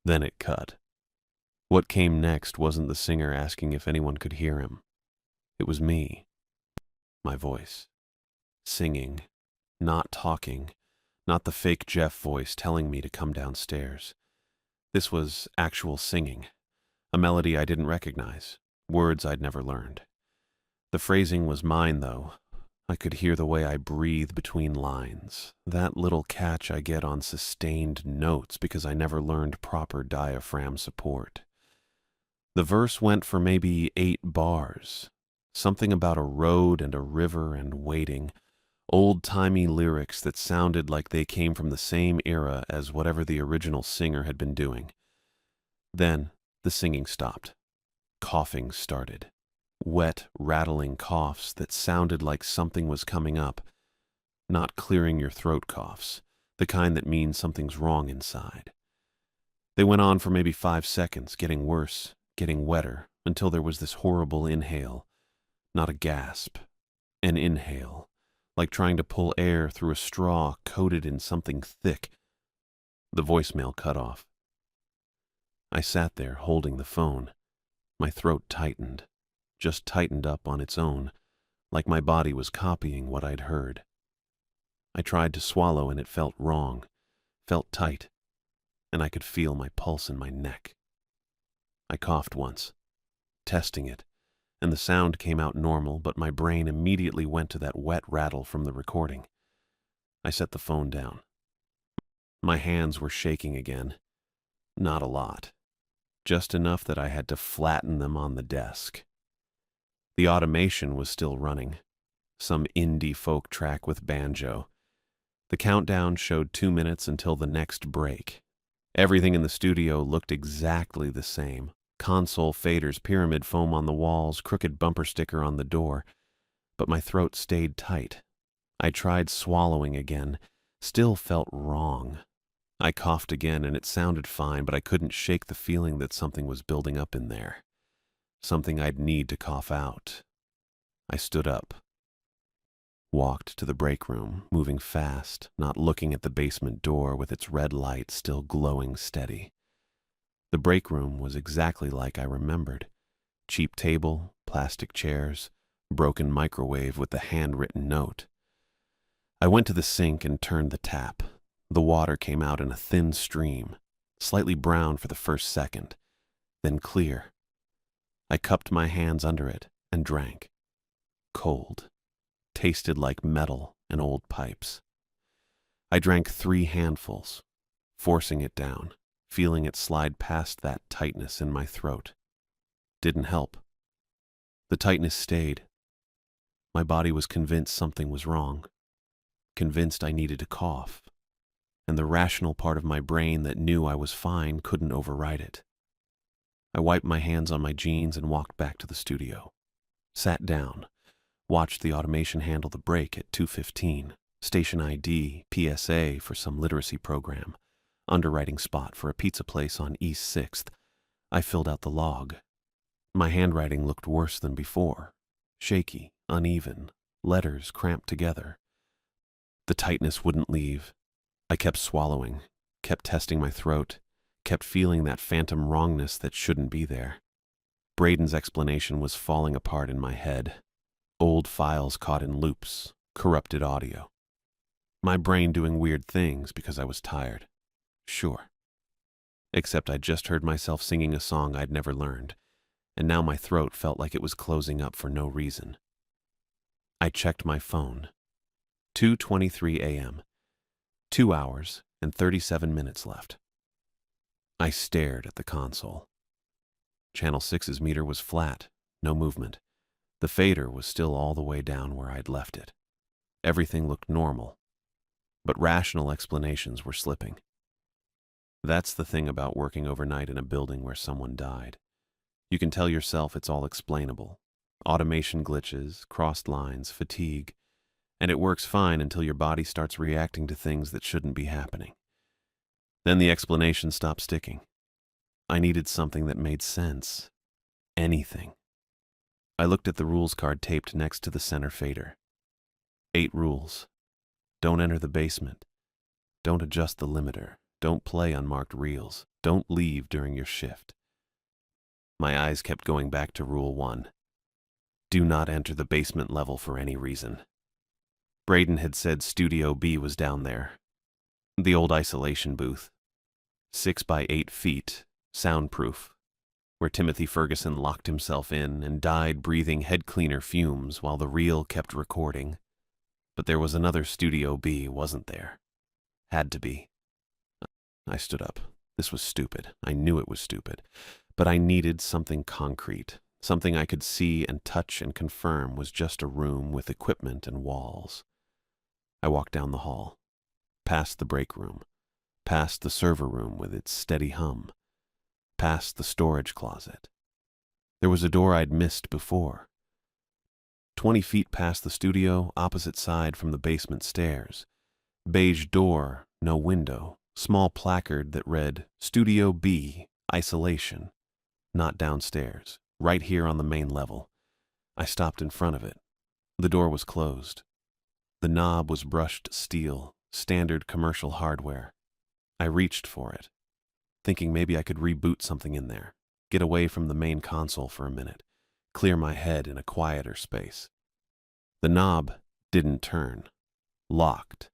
Then it cut. What came next wasn't the singer asking if anyone could hear him. It was me. My voice. Singing. Not talking. Not the fake Jeff voice telling me to come downstairs. This was actual singing. A melody I didn't recognize. Words I'd never learned. The phrasing was mine, though. I could hear the way I breathe between lines. That little catch I get on sustained notes because I never learned proper diaphragm support. The verse went for maybe 8 bars. Something about a road and a river and waiting. Old-timey lyrics that sounded like they came from the same era as whatever the original singer had been doing. Then the singing stopped. Coughing started. Wet, rattling coughs that sounded like something was coming up. Not clearing your throat coughs, the kind that means something's wrong inside. They went on for maybe 5 seconds, getting worse, getting wetter, until there was this horrible inhale. Not a gasp. An inhale. Like trying to pull air through a straw coated in something thick. The voicemail cut off. I sat there holding the phone. My throat tightened. Just tightened up on its own, like my body was copying what I'd heard. I tried to swallow and it felt wrong, felt tight. and I could feel my pulse in my neck. I coughed once, testing it, and the sound came out normal, but my brain immediately went to that wet rattle from the recording. I set the phone down. My hands were shaking again. Not a lot. Just enough that I had to flatten them on the desk. The automation was still running. Some indie folk track with banjo. The countdown showed 2 minutes until the next break. Everything in the studio looked exactly the same. Console faders, pyramid foam on the walls, crooked bumper sticker on the door. But my throat stayed tight. I tried swallowing again. Still felt wrong. I coughed again and it sounded fine, but I couldn't shake the feeling that something was building up in there. Something I'd need to cough out. I stood up. Walked to the break room, moving fast, not looking at the basement door with its red light still glowing steady. The break room was exactly like I remembered. Cheap table, plastic chairs, broken microwave with the handwritten note. I went to the sink and turned the tap. The water came out in a thin stream, slightly brown for the first second, then clear. I cupped my hands under it and drank. Cold. Tasted like metal and old pipes. I drank 3 handfuls, forcing it down, feeling it slide past that tightness in my throat. Didn't help. The tightness stayed. My body was convinced something was wrong, convinced I needed to cough, and the rational part of my brain that knew I was fine couldn't override it. I wiped my hands on my jeans and walked back to the studio. Sat down. Watched the automation handle the break at 2:15, station ID, PSA for some literacy program, underwriting spot for a pizza place on East 6th. I filled out the log. My handwriting looked worse than before, shaky, uneven, letters cramped together. The tightness wouldn't leave. I kept swallowing, kept testing my throat, kept feeling that phantom wrongness that shouldn't be there. Braden's explanation was falling apart in my head. Old files caught in loops, corrupted audio. My brain doing weird things because I was tired. Sure. Except I'd just heard myself singing a song I'd never learned, and now my throat felt like it was closing up for no reason. I checked my phone. 2:23 a.m. 2 hours and 37 minutes left. I stared at the console. Channel 6's meter was flat, no movement. The fader was still all the way down where I'd left it. Everything looked normal, but rational explanations were slipping. That's the thing about working overnight in a building where someone died. You can tell yourself it's all explainable. Automation glitches, crossed lines, fatigue, and it works fine until your body starts reacting to things that shouldn't be happening. Then the explanation stops sticking. I needed something that made sense. Anything. I looked at the rules card taped next to the center fader. 8 rules. Don't enter the basement. Don't adjust the limiter. Don't play unmarked reels. Don't leave during your shift. My eyes kept going back to Rule 1. Do not enter the basement level for any reason. Braden had said Studio B was down there. The old isolation booth. 6 by 8 feet, soundproof, where Timothy Ferguson locked himself in and died breathing head cleaner fumes while the reel kept recording. But there was another Studio B, wasn't there? Had to be. I stood up. This was stupid. I knew it was stupid. But I needed something concrete, something I could see and touch and confirm was just a room with equipment and walls. I walked down the hall, past the break room, past the server room with its steady hum, past the storage closet. There was a door I'd missed before. 20 feet past the studio, opposite side from the basement stairs. Beige door, no window, small placard that read, Studio B, Isolation. Not downstairs, right here on the main level. I stopped in front of it. The door was closed. The knob was brushed steel, standard commercial hardware. I reached for it, thinking maybe I could reboot something in there, get away from the main console for a minute, clear my head in a quieter space. The knob didn't turn. Locked.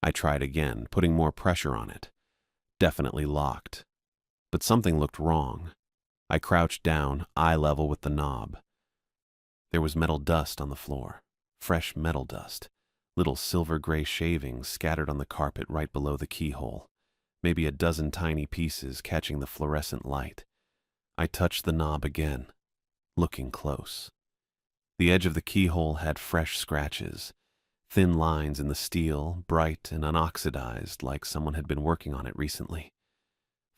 I tried again, putting more pressure on it. Definitely locked. But something looked wrong. I crouched down, eye level with the knob. There was metal dust on the floor. Fresh metal dust. Little silver-gray shavings scattered on the carpet right below the keyhole. Maybe a dozen tiny pieces catching the fluorescent light. I touched the knob again, looking close. The edge of the keyhole had fresh scratches. Thin lines in the steel, bright and unoxidized, like someone had been working on it recently.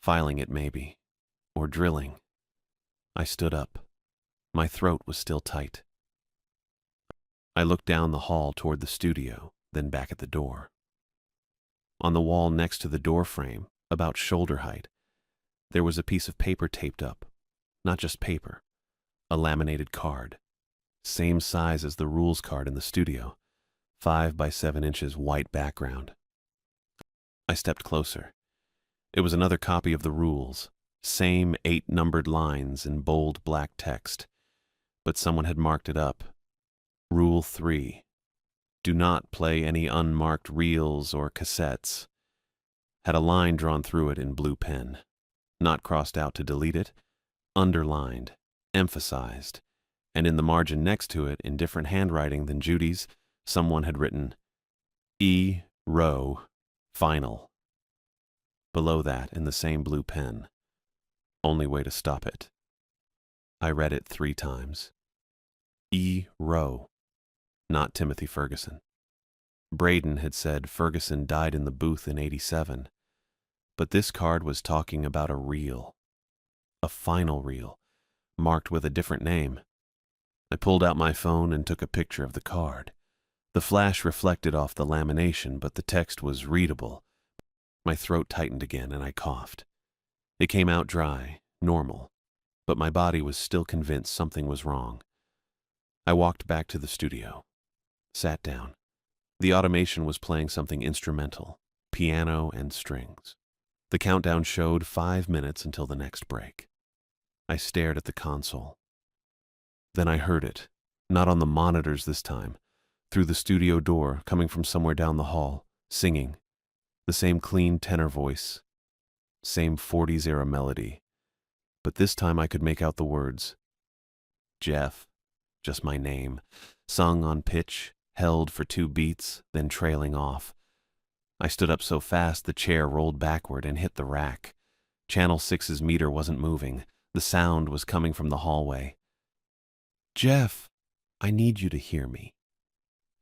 Filing it, maybe. Or drilling. I stood up. My throat was still tight. I looked down the hall toward the studio, then back at the door. On the wall next to the door frame, about shoulder height, there was a piece of paper taped up. Not just paper. A laminated card. Same size as the rules card in the studio. 5 by 7 inches white background. I stepped closer. It was another copy of the rules. Same 8 numbered lines in bold black text. But someone had marked it up. Rule 3. Do not play any unmarked reels or cassettes. Had a line drawn through it in blue pen. Not crossed out to delete it. Underlined. Emphasized. And in the margin next to it, in different handwriting than Judy's, someone had written, E. Rowe, Final. Below that, in the same blue pen, only way to stop it. I read it 3 times. E. Rowe, not Timothy Ferguson. Braden had said Ferguson died in the booth in '87, but this card was talking about a reel. A final reel, marked with a different name. I pulled out my phone and took a picture of the card. The flash reflected off the lamination, but the text was readable. My throat tightened again and I coughed. It came out dry, normal, but my body was still convinced something was wrong. I walked back to the studio, sat down. The automation was playing something instrumental, piano and strings. The countdown showed 5 minutes until the next break. I stared at the console. Then I heard it, not on the monitors this time, through the studio door, coming from somewhere down the hall, singing. The same clean tenor voice, same 40s-era melody, but this time I could make out the words. Jeff, just my name, sung on pitch, held for 2 beats, then trailing off. I stood up so fast the chair rolled backward and hit the rack. Channel 6's meter wasn't moving. The sound was coming from the hallway. Jeff, I need you to hear me.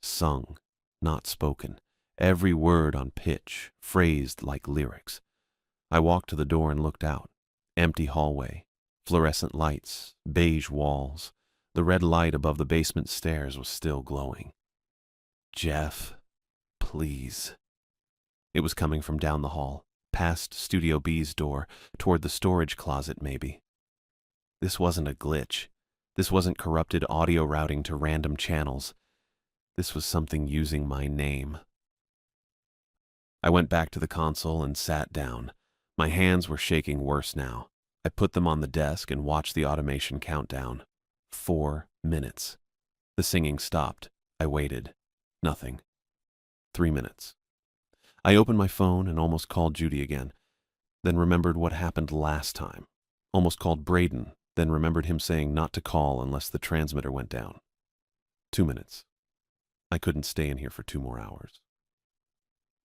Sung, not spoken. Every word on pitch, phrased like lyrics. I walked to the door and looked out. Empty hallway, fluorescent lights, beige walls. The red light above the basement stairs was still glowing. Jeff, please. It was coming from down the hall, past Studio B's door, toward the storage closet maybe. This wasn't a glitch. This wasn't corrupted audio routing to random channels. This was something using my name. I went back to the console and sat down. My hands were shaking worse now. I put them on the desk and watched the automation count down. 4 minutes. The singing stopped. I waited. Nothing. 3 minutes. I opened my phone and almost called Judy again, then remembered what happened last time. Almost called Braden, then remembered him saying not to call unless the transmitter went down. 2 minutes. I couldn't stay in here for 2 more hours.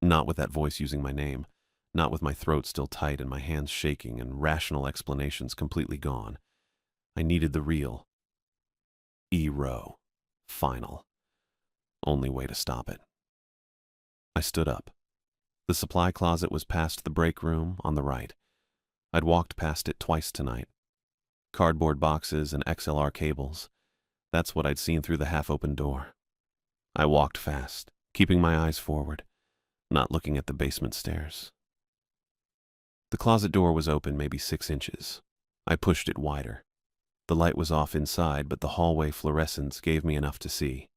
Not with that voice using my name, not with my throat still tight and my hands shaking and rational explanations completely gone. I needed the real. E. Rowe. Final. Only way to stop it. I stood up. The supply closet was past the break room on the right. I'd walked past it twice tonight. Cardboard boxes and XLR cables. That's what I'd seen through the half-open door. I walked fast, keeping my eyes forward, not looking at the basement stairs. The closet door was open maybe 6 inches. I pushed it wider. The light was off inside, but the hallway fluorescence gave me enough to see.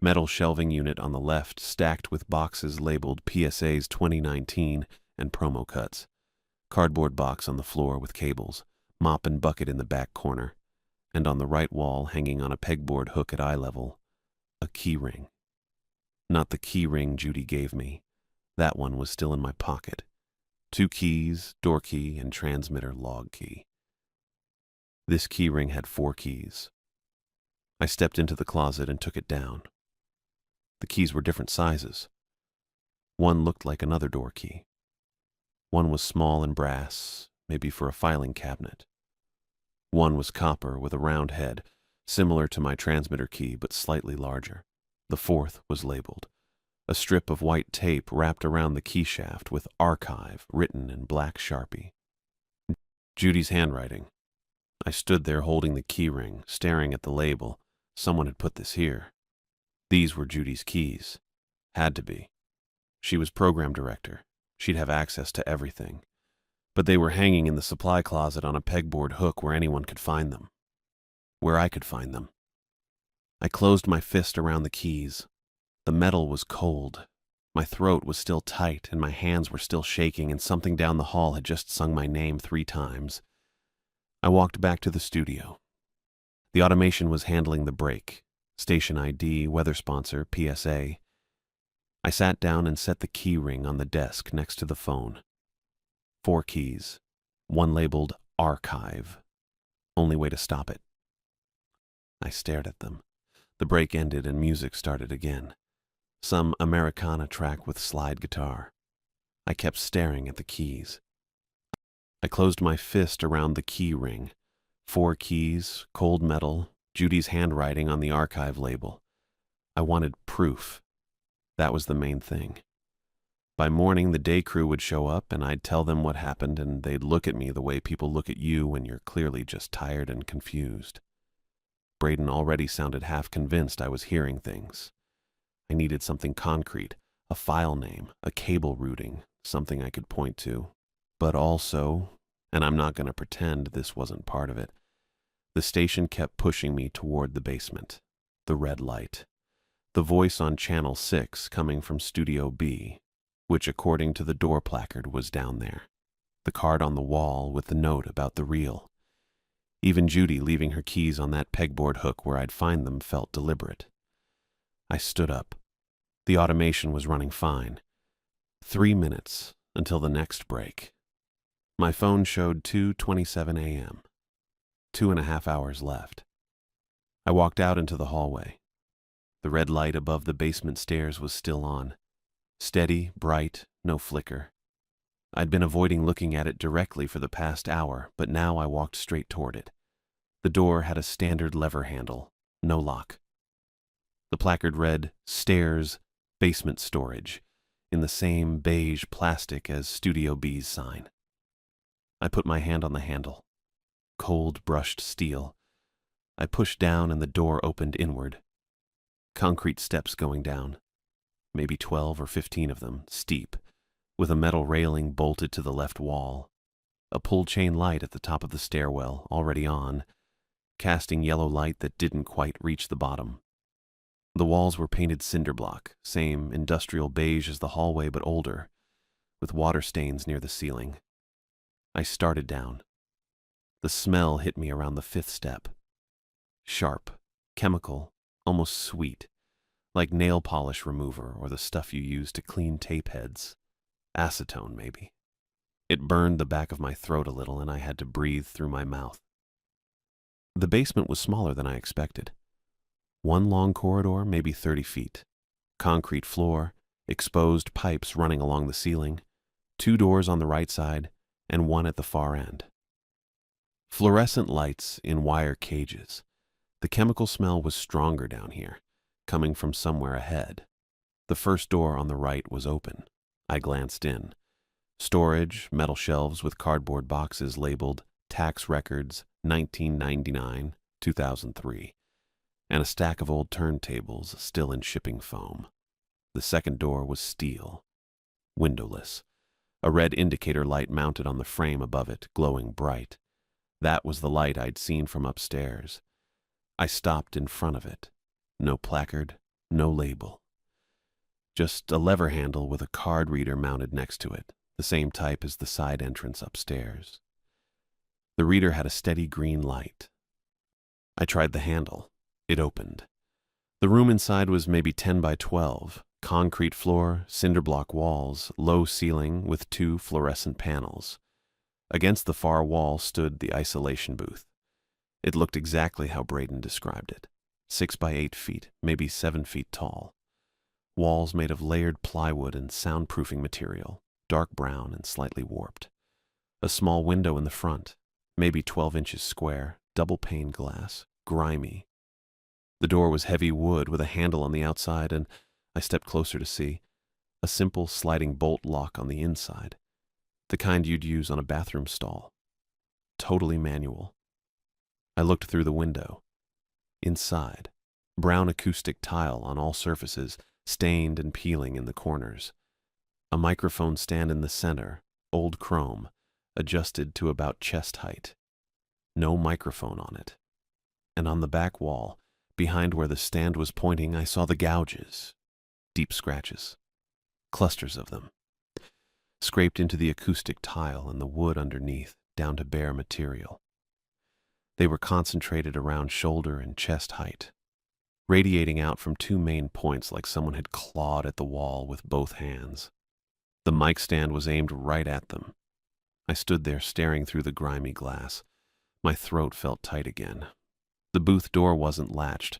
Metal shelving unit on the left, stacked with boxes labeled PSAs 2019 and promo cuts. Cardboard box on the floor with cables, mop and bucket in the back corner, and on the right wall, hanging on a pegboard hook at eye level, a key ring. Not the key ring Judy gave me. That one was still in my pocket. 2 keys, door key, and transmitter log key. This key ring had 4 keys. I stepped into the closet and took it down. The keys were different sizes. One looked like another door key. One was small and brass, maybe for a filing cabinet. One was copper with a round head, similar to my transmitter key but slightly larger. The fourth was labeled. A strip of white tape wrapped around the key shaft with Archive written in black Sharpie. Judy's handwriting. I stood there holding the key ring, staring at the label. Someone had put this here. These were Judy's keys. Had to be. She was program director. She'd have access to everything. But they were hanging in the supply closet on a pegboard hook where anyone could find them. Where I could find them. I closed my fist around the keys. The metal was cold. My throat was still tight, and my hands were still shaking, and something down the hall had just sung my name 3 times. I walked back to the studio. The automation was handling the break. Station ID, weather sponsor, PSA. I sat down and set the key ring on the desk next to the phone. 4 keys. One labeled Archive. Only way to stop it. I stared at them. The break ended and music started again. Some Americana track with slide guitar. I kept staring at the keys. I closed my fist around the key ring. 4 keys, cold metal, Judy's handwriting on the Archive label. I wanted proof. That was the main thing. By morning, the day crew would show up, and I'd tell them what happened, and they'd look at me the way people look at you when you're clearly just tired and confused. Braden already sounded half convinced I was hearing things. I needed something concrete, a file name, a cable routing, something I could point to. But also, and I'm not going to pretend this wasn't part of it, the station kept pushing me toward the basement, the red light. The voice on Channel 6 coming from Studio B, which according to the door placard was down there. The card on the wall with the note about the reel. Even Judy leaving her keys on that pegboard hook where I'd find them felt deliberate. I stood up. The automation was running fine. 3 minutes until the next break. My phone showed 2:27 a.m. 2.5 hours left. I walked out into the hallway. The red light above the basement stairs was still on. Steady, bright, no flicker. I'd been avoiding looking at it directly for the past hour, but now I walked straight toward it. The door had a standard lever handle, no lock. The placard read, Stairs, Basement Storage, in the same beige plastic as Studio B's sign. I put my hand on the handle. Cold, brushed steel. I pushed down and the door opened inward. Concrete steps going down. Maybe 12 or 15 of them, steep, with a metal railing bolted to the left wall. A pull-chain light at the top of the stairwell, already on, casting yellow light that didn't quite reach the bottom. The walls were painted cinder block, same industrial beige as the hallway but older, with water stains near the ceiling. I started down. The smell hit me around the 5th step. Sharp, chemical, almost sweet, like nail polish remover or the stuff you use to clean tape heads. Acetone, maybe. It burned the back of my throat a little and I had to breathe through my mouth. The basement was smaller than I expected. One long corridor, maybe 30 feet. Concrete floor, exposed pipes running along the ceiling, 2 doors on the right side, and one at the far end. Fluorescent lights in wire cages. The chemical smell was stronger down here, coming from somewhere ahead. The first door on the right was open. I glanced in. Storage, metal shelves with cardboard boxes labeled Tax Records 1999, 2003, and a stack of old turntables still in shipping foam. The second door was steel, windowless. A red indicator light mounted on the frame above it, glowing bright. That was the light I'd seen from upstairs. I stopped in front of it. No placard, no label. Just a lever handle with a card reader mounted next to it, the same type as the side entrance upstairs. The reader had a steady green light. I tried the handle. It opened. The room inside was maybe 10 by 12, Concrete floor, cinder block walls, low ceiling with 2 fluorescent panels. Against the far wall stood the isolation booth. It looked exactly how Braden described it. 6 by 8 feet, maybe 7 feet tall. Walls made of layered plywood and soundproofing material, dark brown and slightly warped. A small window in the front, maybe 12 inches square, double-pane glass, grimy. The door was heavy wood with a handle on the outside, and I stepped closer to see a simple sliding bolt lock on the inside, the kind you'd use on a bathroom stall. Totally manual. I looked through the window. Inside, brown acoustic tile on all surfaces, stained and peeling in the corners. A microphone stand in the center, old chrome, adjusted to about chest height. No microphone on it. And on the back wall, behind where the stand was pointing, I saw the gouges. Deep scratches. Clusters of them. Scraped into the acoustic tile and the wood underneath, down to bare material. They were concentrated around shoulder and chest height, radiating out from 2 main points like someone had clawed at the wall with both hands. The mic stand was aimed right at them. I stood there staring through the grimy glass. My throat felt tight again. The booth door wasn't latched.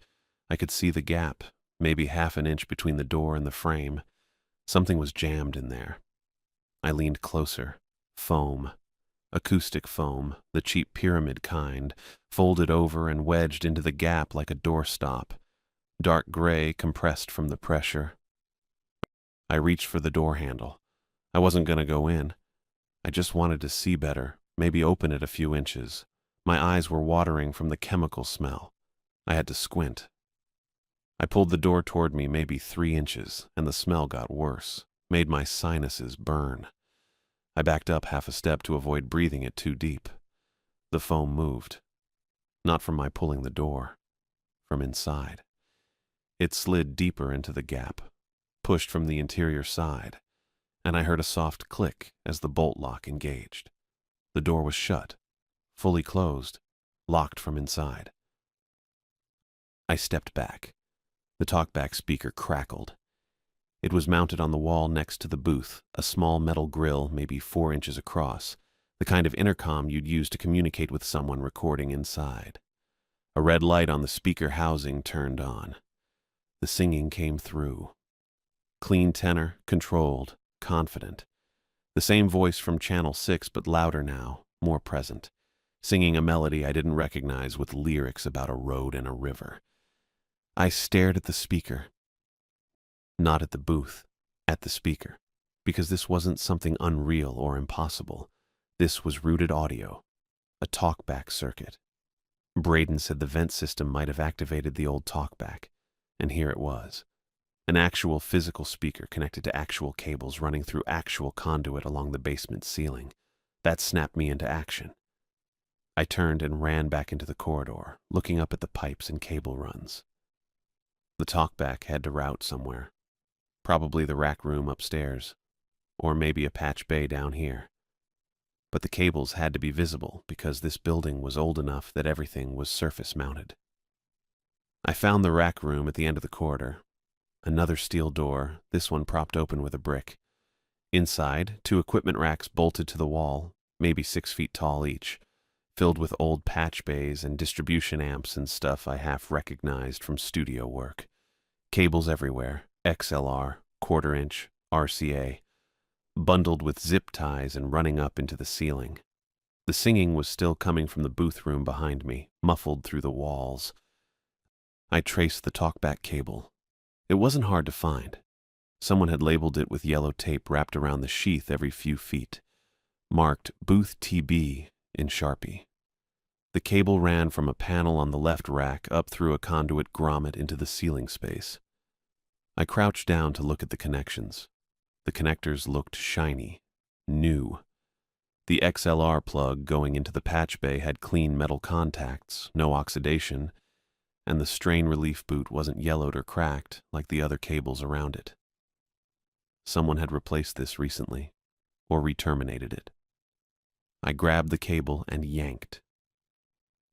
I could see the gap, maybe half an inch between the door and the frame. Something was jammed in there. I leaned closer. Foam. Acoustic foam, the cheap pyramid kind, folded over and wedged into the gap like a doorstop. Dark gray, compressed from the pressure. I reached for the door handle. I wasn't going to go in. I just wanted to see better, maybe open it a few inches. My eyes were watering from the chemical smell. I had to squint. I pulled the door toward me maybe 3 inches, and the smell got worse, made my sinuses burn. I backed up half a step to avoid breathing it too deep. The foam moved. Not from my pulling the door. From inside. It slid deeper into the gap, pushed from the interior side, and I heard a soft click as the bolt lock engaged. The door was shut, fully closed, locked from inside. I stepped back. The talkback speaker crackled. It was mounted on the wall next to the booth, a small metal grill maybe 4 inches across, the kind of intercom you'd use to communicate with someone recording inside. A red light on the speaker housing turned on. The singing came through. Clean tenor, controlled, confident. The same voice from Channel 6, but louder now, more present, singing a melody I didn't recognize with lyrics about a road and a river. I stared at the speaker. Not at the booth, at the speaker, because this wasn't something unreal or impossible. This was rooted audio, a talkback circuit. Braden said the vent system might have activated the old talkback, and here it was. An actual physical speaker connected to actual cables running through actual conduit along the basement ceiling. That snapped me into action. I turned and ran back into the corridor, looking up at the pipes and cable runs. The talkback had to route somewhere. Probably the rack room upstairs, or maybe a patch bay down here. But the cables had to be visible because this building was old enough that everything was surface mounted. I found the rack room at the end of the corridor. Another steel door, this one propped open with a brick. Inside, 2 equipment racks bolted to the wall, maybe 6 feet tall each, filled with old patch bays and distribution amps and stuff I half recognized from studio work. Cables everywhere, XLR, 1/4 inch, RCA, bundled with zip ties and running up into the ceiling. The singing was still coming from the booth room behind me, muffled through the walls. I traced the talkback cable. It wasn't hard to find. Someone had labeled it with yellow tape wrapped around the sheath every few feet, marked Booth TB in Sharpie. The cable ran from a panel on the left rack up through a conduit grommet into the ceiling space. I crouched down to look at the connections. The connectors looked shiny, new. The XLR plug going into the patch bay had clean metal contacts, no oxidation, and the strain relief boot wasn't yellowed or cracked like the other cables around it. Someone had replaced this recently, or re-terminated it. I grabbed the cable and yanked.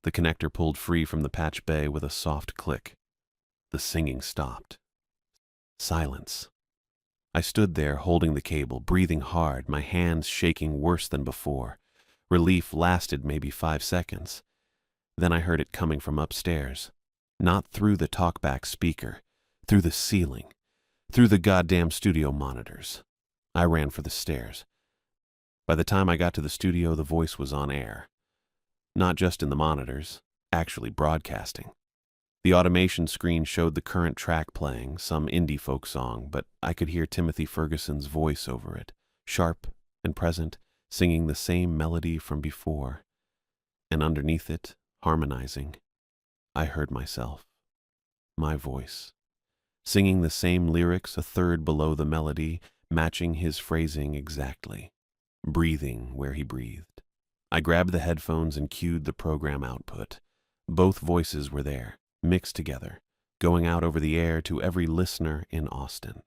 The connector pulled free from the patch bay with a soft click. The singing stopped. Silence. I stood there holding the cable, breathing hard, my hands shaking worse than before. Relief lasted maybe 5 seconds. Then I heard it coming from upstairs. Not through the talkback speaker, through the ceiling, through the goddamn studio monitors. I ran for the stairs. By the time I got to the studio, the voice was on air. Not just in the monitors, actually broadcasting. The automation screen showed the current track playing, some indie folk song, but I could hear Timothy Ferguson's voice over it, sharp and present, singing the same melody from before. And underneath it, harmonizing, I heard myself, my voice, singing the same lyrics a third below the melody, matching his phrasing exactly, breathing where he breathed. I grabbed the headphones and cued the program output. Both voices were there, mixed together, going out over the air to every listener in Austin.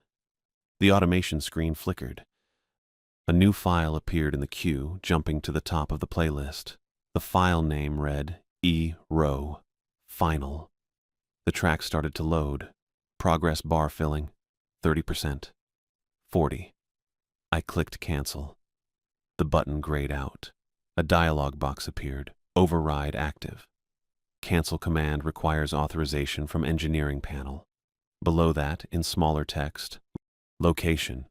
The automation screen flickered. A new file appeared in the queue, jumping to the top of the playlist. The file name read E-Row, Final. The track started to load. Progress bar filling, 30%, 40. I clicked cancel. The button grayed out. A dialog box appeared, override active. Cancel command requires authorization from engineering panel. Below that, in smaller text, location,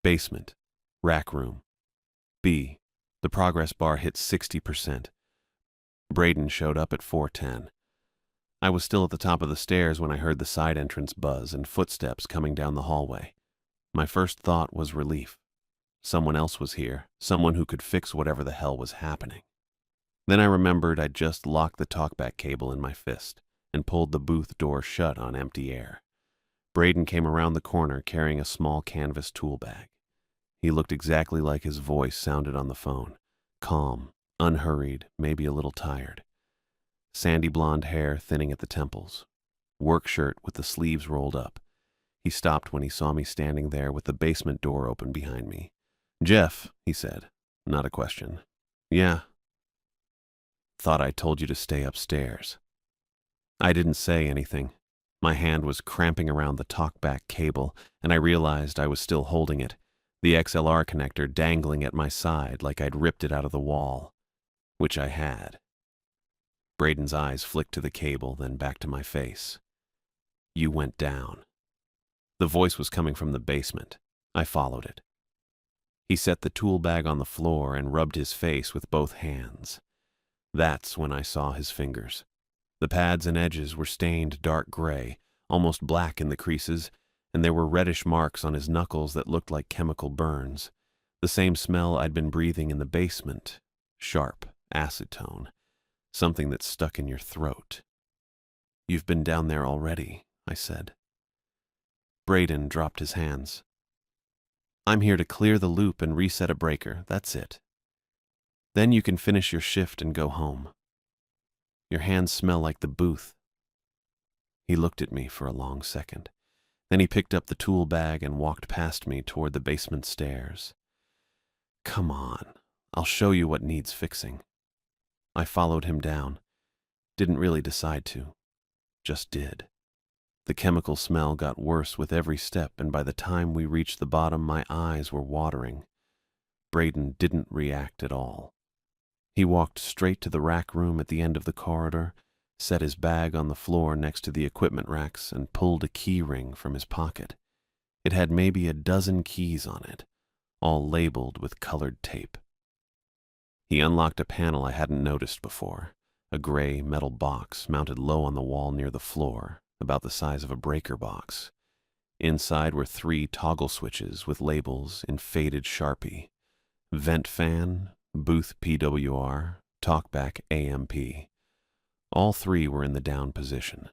basement, rack room. B. The progress bar hit 60%. Braden showed up at 4:10. I was still at the top of the stairs when I heard the side entrance buzz and footsteps coming down the hallway. My first thought was relief. Someone else was here, someone who could fix whatever the hell was happening. Then I remembered I'd just locked the talkback cable in my fist and pulled the booth door shut on empty air. Braden came around the corner carrying a small canvas tool bag. He looked exactly like his voice sounded on the phone, calm, unhurried, maybe a little tired. Sandy blonde hair thinning at the temples. Work shirt with the sleeves rolled up. He stopped when he saw me standing there with the basement door open behind me. "Jeff," he said, not a question. "Yeah." "Thought I told you to stay upstairs." I didn't say anything. My hand was cramping around the talkback cable, and I realized I was still holding it, the XLR connector dangling at my side like I'd ripped it out of the wall, which I had. Braden's eyes flicked to the cable, then back to my face. "You went down." The voice was coming from the basement. I followed it. He set the tool bag on the floor and rubbed his face with both hands. That's when I saw his fingers. The pads and edges were stained dark gray, almost black in the creases, and there were reddish marks on his knuckles that looked like chemical burns. The same smell I'd been breathing in the basement. Sharp, acetone. Something that stuck in your throat. "You've been down there already," I said. Braden dropped his hands. "I'm here to clear the loop and reset a breaker, that's it. Then you can finish your shift and go home. Your hands smell like the booth." He looked at me for a long second. Then he picked up the tool bag and walked past me toward the basement stairs. "Come on, I'll show you what needs fixing." I followed him down. Didn't really decide to. Just did. The chemical smell got worse with every step, and by the time we reached the bottom, my eyes were watering. Braden didn't react at all. He walked straight to the rack room at the end of the corridor, set his bag on the floor next to the equipment racks, and pulled a key ring from his pocket. It had maybe a dozen keys on it, all labeled with colored tape. He unlocked a panel I hadn't noticed before, a gray metal box mounted low on the wall near the floor, about the size of a breaker box. Inside were 3 toggle switches with labels in faded Sharpie. Vent fan, booth PWR, talkback AMP. All 3 were in the down position.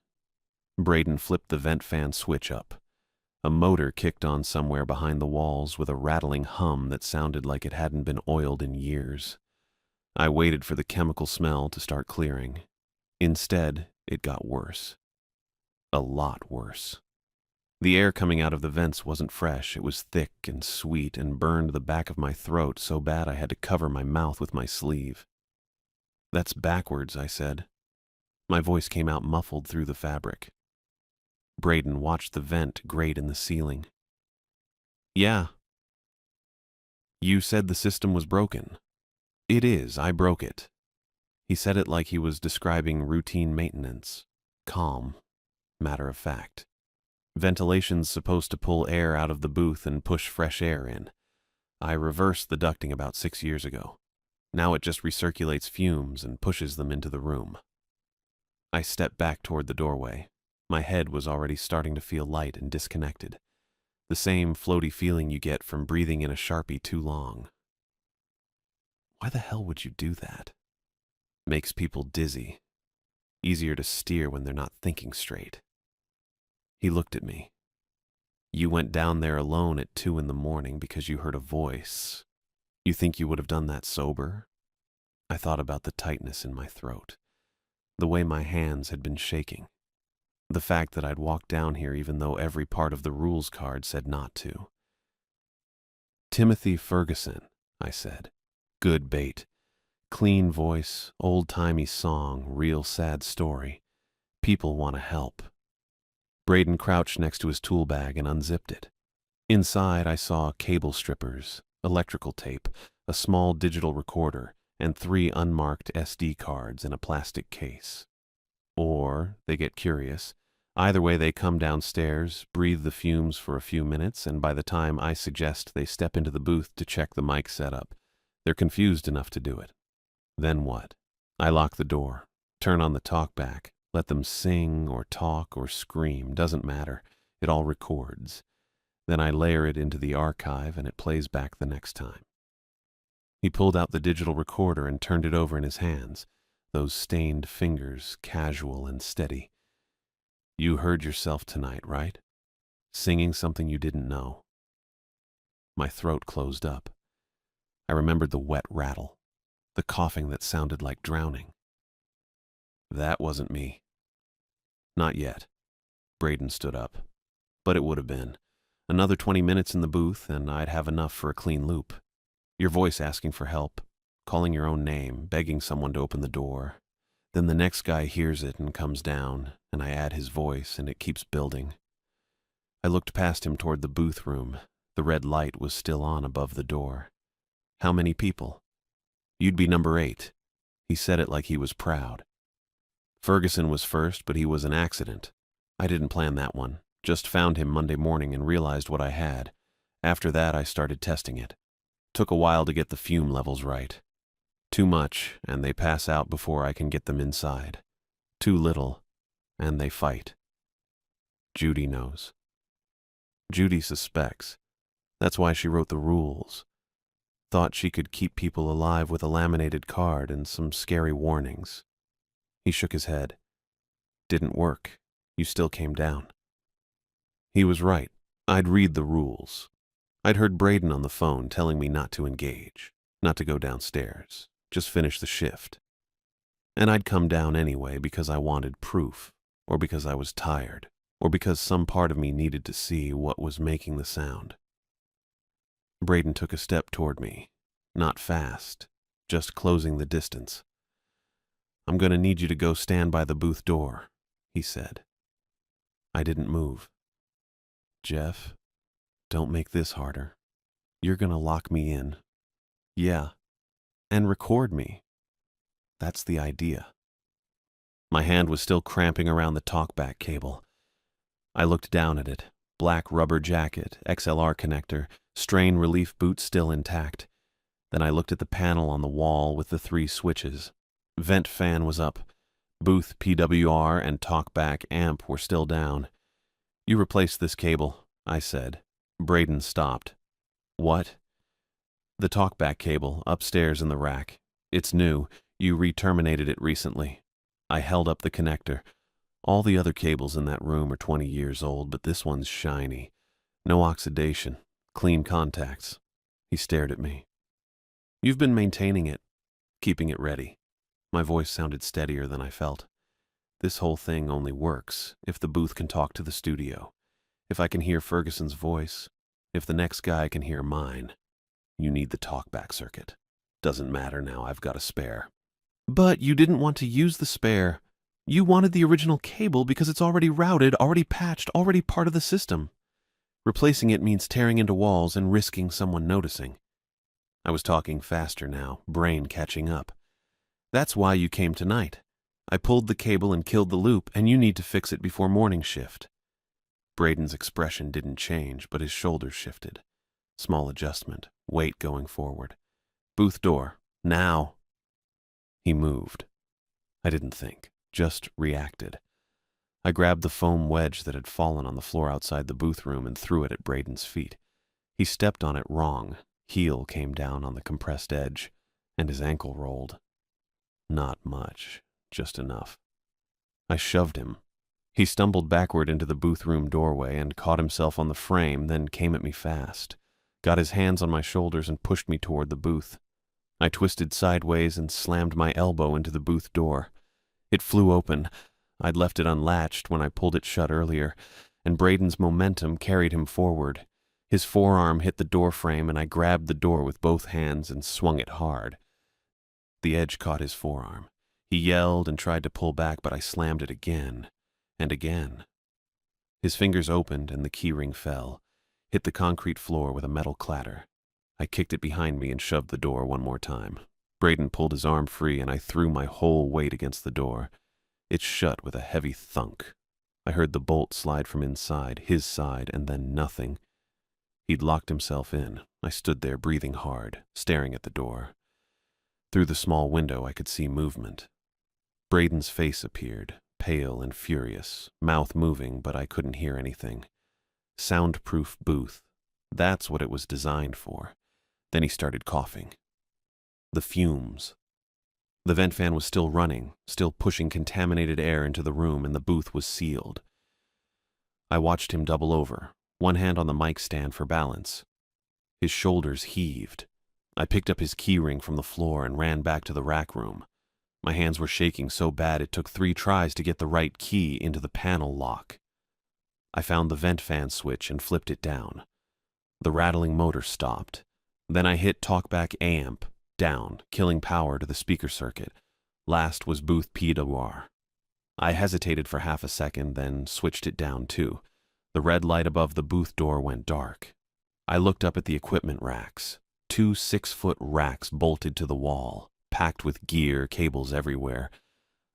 Braden flipped the vent fan switch up. A motor kicked on somewhere behind the walls with a rattling hum that sounded like it hadn't been oiled in years. I waited for the chemical smell to start clearing. Instead, it got worse. A lot worse. The air coming out of the vents wasn't fresh. It was thick and sweet and burned the back of my throat so bad I had to cover my mouth with my sleeve. "That's backwards," I said. My voice came out muffled through the fabric. Braden watched the vent grate in the ceiling. Yeah. You said the system was broken. It is, I broke it. He said it like he was describing routine maintenance. Calm, matter of fact. Ventilation's supposed to pull air out of the booth and push fresh air in. I reversed the ducting about 6 years ago. Now it just recirculates fumes and pushes them into the room. I stepped back toward the doorway. My head was already starting to feel light and disconnected. The same floaty feeling you get from breathing in a Sharpie too long. Why the hell would you do that? Makes people dizzy. Easier to steer when they're not thinking straight. He looked at me. You went down there alone at 2 in the morning because you heard a voice. You think you would have done that sober? I thought about the tightness in my throat, the way my hands had been shaking, the fact that I'd walked down here even though every part of the rules card said not to. Timothy Ferguson, I said. Good bait. Clean voice, old-timey song, real sad story. People want to help. Braden crouched next to his tool bag and unzipped it. Inside, I saw cable strippers, electrical tape, a small digital recorder, and 3 unmarked SD cards in a plastic case. Or they get curious. Either way, they come downstairs, breathe the fumes for a few minutes, and by the time I suggest they step into the booth to check the mic setup, they're confused enough to do it. Then what? I lock the door, turn on the talkback, let them sing or talk or scream, doesn't matter. It all records. Then I layer it into the archive and it plays back the next time. He pulled out the digital recorder and turned it over in his hands, those stained fingers casual and steady. You heard yourself tonight, right? Singing something you didn't know. My throat closed up. I remembered the wet rattle, the coughing that sounded like drowning. That wasn't me. Not yet. Braden stood up. But it would have been. Another 20 minutes in the booth, and I'd have enough for a clean loop. Your voice asking for help, calling your own name, begging someone to open the door. Then the next guy hears it and comes down, and I add his voice, and it keeps building. I looked past him toward the booth room. The red light was still on above the door. How many people? You'd be number 8. He said it like he was proud. Ferguson was first, but he was an accident. I didn't plan that one. Just found him Monday morning and realized what I had. After that, I started testing it. Took a while to get the fume levels right. Too much, and they pass out before I can get them inside. Too little, and they fight. Judy knows. Judy suspects. That's why she wrote the rules. Thought she could keep people alive with a laminated card and some scary warnings. He shook his head. Didn't work. You still came down. He was right. I'd read the rules. I'd heard Braden on the phone telling me not to engage, not to go downstairs, just finish the shift. And I'd come down anyway because I wanted proof, or because I was tired, or because some part of me needed to see what was making the sound. Braden took a step toward me, not fast, just closing the distance. I'm going to need you to go stand by the booth door, he said. I didn't move. Jeff, don't make this harder. You're going to lock me in. Yeah, and record me. That's the idea. My hand was still cramping around the talkback cable. I looked down at it. Black rubber jacket, XLR connector, strain relief boot still intact. Then I looked at the panel on the wall with the 3 switches. Vent fan was up. Booth PWR and talkback amp were still down. You replaced this cable, I said. Braden stopped. What? The talkback cable, upstairs in the rack. It's new. You re-terminated it recently. I held up the connector. All the other cables in that room are 20 years old, but this one's shiny. No oxidation. Clean contacts. He stared at me. You've been maintaining it, keeping it ready. My voice sounded steadier than I felt. This whole thing only works if the booth can talk to the studio, if I can hear Ferguson's voice, if the next guy can hear mine. You need the talkback circuit. Doesn't matter now, I've got a spare. But you didn't want to use the spare. You wanted the original cable because it's already routed, already patched, already part of the system. Replacing it means tearing into walls and risking someone noticing. I was talking faster now, brain catching up. That's why you came tonight. I pulled the cable and killed the loop, and you need to fix it before morning shift. Braden's expression didn't change, but his shoulders shifted. Small adjustment, weight going forward. Booth door, now. He moved. I didn't think, just reacted. I grabbed the foam wedge that had fallen on the floor outside the booth room and threw it at Braden's feet. He stepped on it wrong. Heel came down on the compressed edge, and his ankle rolled. Not much, just enough. I shoved him. He stumbled backward into the booth room doorway and caught himself on the frame, then came at me fast, got his hands on my shoulders and pushed me toward the booth. I twisted sideways and slammed my elbow into the booth door. It flew open. I'd left it unlatched when I pulled it shut earlier, and Braden's momentum carried him forward. His forearm hit the door frame, and I grabbed the door with both hands and swung it hard. The edge caught his forearm. He yelled and tried to pull back, but I slammed it again and again. His fingers opened and the keyring fell, hit the concrete floor with a metal clatter. I kicked it behind me and shoved the door one more time. Braden pulled his arm free, and I threw my whole weight against the door. It shut with a heavy thunk. I heard the bolt slide from inside, his side, and then nothing. He'd locked himself in. I stood there breathing hard, staring at the door. Through the small window I could see movement. Braden's face appeared, pale and furious, mouth moving, but I couldn't hear anything. Soundproof booth. That's what it was designed for. Then he started coughing. The fumes. The vent fan was still running, still pushing contaminated air into the room, and the booth was sealed. I watched him double over, one hand on the mic stand for balance. His shoulders heaved. I picked up his keyring from the floor and ran back to the rack room. My hands were shaking so bad it took 3 tries to get the right key into the panel lock. I found the vent fan switch and flipped it down. The rattling motor stopped. Then I hit talkback amp, down, killing power to the speaker circuit. Last was booth PWR. I hesitated for half a second, then switched it down too. The red light above the booth door went dark. I looked up at the equipment racks. 2 6-foot racks bolted to the wall, packed with gear, cables everywhere.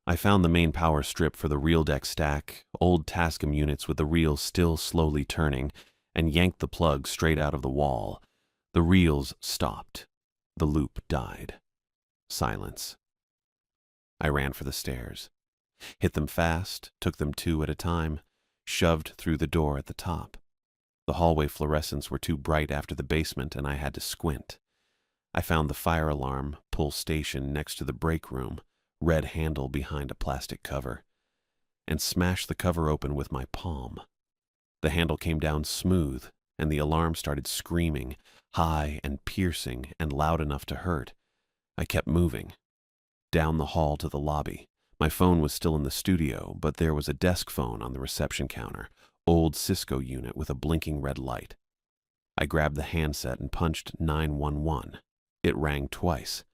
I found the main power strip for the reel deck stack, old Tascam units with the reels still slowly turning, and yanked the plug straight out of the wall. The reels stopped. The loop died. Silence. I ran for the stairs. Hit them fast, took them 2 at a time, shoved through the door at the top. The hallway fluorescents were too bright after the basement, and I had to squint. I found the fire alarm pull station next to the break room, red handle behind a plastic cover, and smashed the cover open with my palm. The handle came down smooth, and the alarm started screaming, high and piercing and loud enough to hurt. I kept moving. Down the hall to the lobby. My phone was still in the studio, but there was a desk phone on the reception counter, old Cisco unit with a blinking red light. I grabbed the handset and punched 911. It rang twice.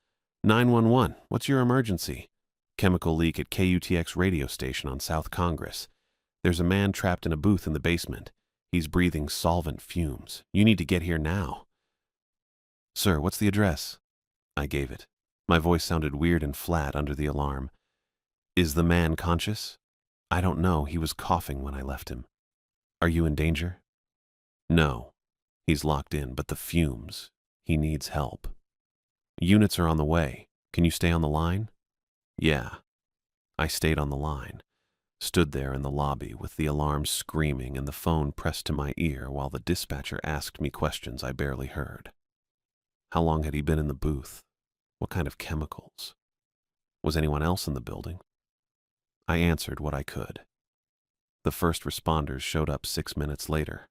911, what's your emergency? Chemical leak at KUTX radio station on South Congress. There's a man trapped in a booth in the basement. He's breathing solvent fumes. You need to get here now. Sir, what's the address? I gave it. My voice sounded weird and flat under the alarm. Is the man conscious? I don't know. He was coughing when I left him. Are you in danger? No. He's locked in, but the fumes. He needs help. Units are on the way. Can you stay on the line? Yeah. I stayed on the line. Stood there in the lobby with the alarm screaming and the phone pressed to my ear while the dispatcher asked me questions I barely heard. How long had he been in the booth? What kind of chemicals? Was anyone else in the building? I answered what I could. The first responders showed up 6 minutes later.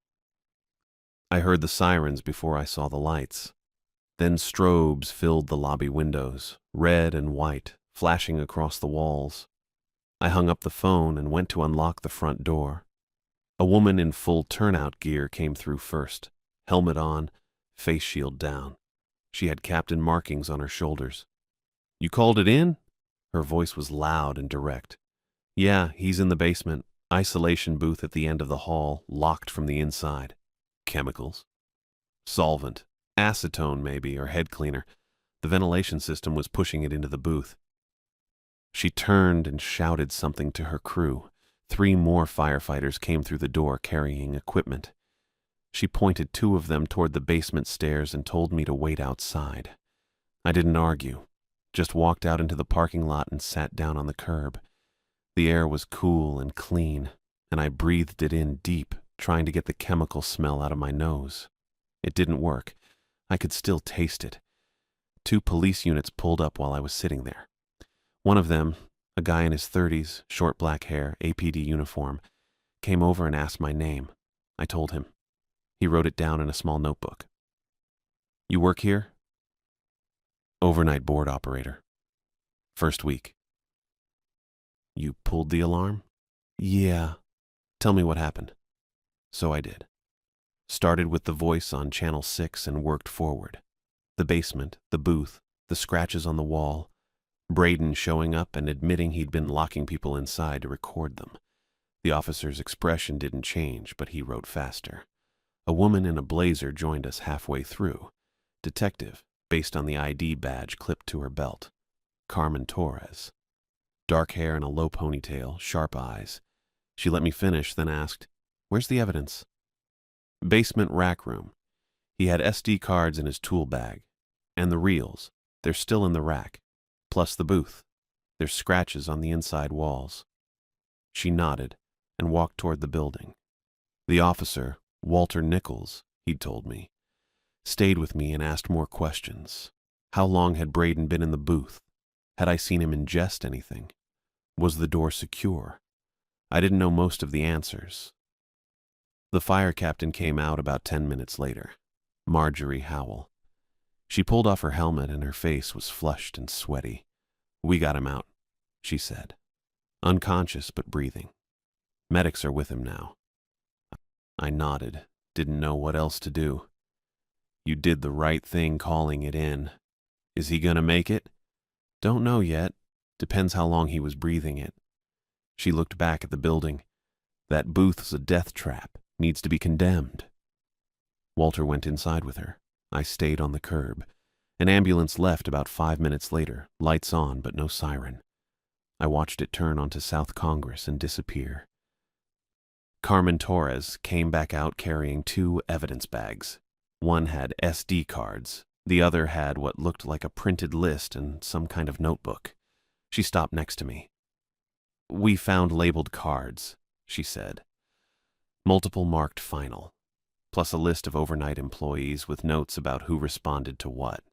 I heard the sirens before I saw the lights. Then strobes filled the lobby windows, red and white, flashing across the walls. I hung up the phone and went to unlock the front door. A woman in full turnout gear came through first, helmet on, face shield down. She had captain markings on her shoulders. You called it in? Her voice was loud and direct. Yeah, he's in the basement. Isolation booth at the end of the hall, locked from the inside. Chemicals. Solvent. Acetone, maybe, or head cleaner. The ventilation system was pushing it into the booth. She turned and shouted something to her crew. 3 more firefighters came through the door carrying equipment. She pointed 2 of them toward the basement stairs and told me to wait outside. I didn't argue, just walked out into the parking lot and sat down on the curb. The air was cool and clean, and I breathed it in deep, trying to get the chemical smell out of my nose. It didn't work. I could still taste it. 2 police units pulled up while I was sitting there. One of them, a guy in his 30s, short black hair, APD uniform, came over and asked my name. I told him. He wrote it down in a small notebook. "You work here?" "Overnight board operator. First week." "You pulled the alarm?" "Yeah." "Tell me what happened." So I did. Started with the voice on Channel 6 and worked forward. The basement, the booth, the scratches on the wall, Braden showing up and admitting he'd been locking people inside to record them. The officer's expression didn't change, but he wrote faster. A woman in a blazer joined us halfway through. Detective, based on the ID badge clipped to her belt. Carmen Torres. Dark hair and a low ponytail, sharp eyes. She let me finish, then asked, "Where's the evidence?" "Basement rack room. He had SD cards in his tool bag. And the reels. They're still in the rack. Plus the booth. There's scratches on the inside walls." She nodded and walked toward the building. The officer, Walter Nichols, he'd told me, stayed with me and asked more questions. How long had Braden been in the booth? Had I seen him ingest anything? Was the door secure? I didn't know most of the answers. The fire captain came out about 10 minutes later. Marjorie Howell. She pulled off her helmet and her face was flushed and sweaty. "We got him out," she said. "Unconscious but breathing. Medics are with him now." I nodded, didn't know what else to do. "You did the right thing calling it in. Is he gonna make it?" "Don't know yet. Depends how long he was breathing it." She looked back at the building. "That booth's a death trap. Needs to be condemned." Walter went inside with her. I stayed on the curb. An ambulance left about 5 minutes later, lights on but no siren. I watched it turn onto South Congress and disappear. Carmen Torres came back out carrying 2 evidence bags. One had SD cards. The other had what looked like a printed list and some kind of notebook. She stopped next to me. "We found labeled cards," she said. "Multiple marked final, plus a list of overnight employees with notes about who responded to what."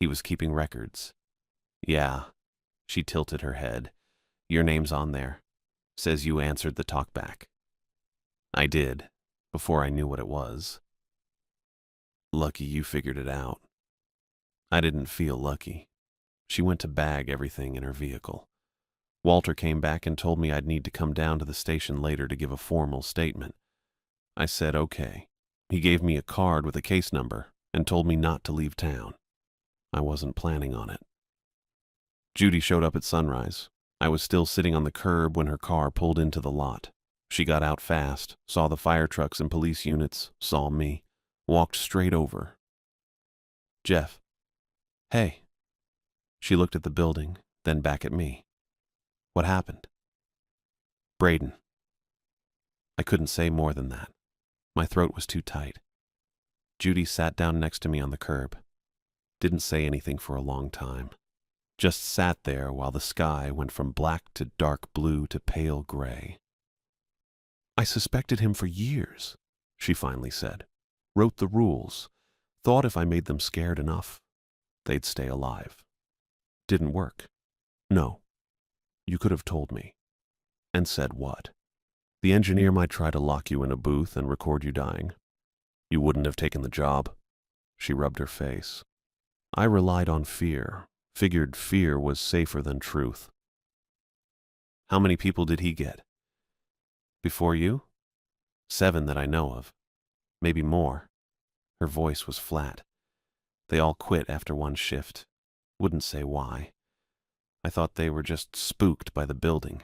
He was keeping records. "Yeah." She tilted her head. "Your name's on there. Says you answered the talkback." I did, before I knew what it was. "Lucky you figured it out." I didn't feel lucky. She went to bag everything in her vehicle. Walter came back and told me I'd need to come down to the station later to give a formal statement. I said okay. He gave me a card with a case number and told me not to leave town. I wasn't planning on it. Judy showed up at sunrise. I was still sitting on the curb when her car pulled into the lot. She got out fast, saw the fire trucks and police units, saw me, walked straight over. "Jeff." "Hey." She looked at the building, then back at me. "What happened?" "Braden." I couldn't say more than that. My throat was too tight. Judy sat down next to me on the curb. Didn't say anything for a long time. Just sat there while the sky went from black to dark blue to pale gray. "I suspected him for years," she finally said. "Wrote the rules. Thought if I made them scared enough, they'd stay alive. Didn't work. No. You could have told me." "And said what?" "The engineer might try to lock you in a booth and record you dying. You wouldn't have taken the job." She rubbed her face. "I relied on fear. Figured fear was safer than truth." "How many people did he get?" "Before you? 7 that I know of. Maybe more." Her voice was flat. "They all quit after one shift. Wouldn't say why. I thought they were just spooked by the building."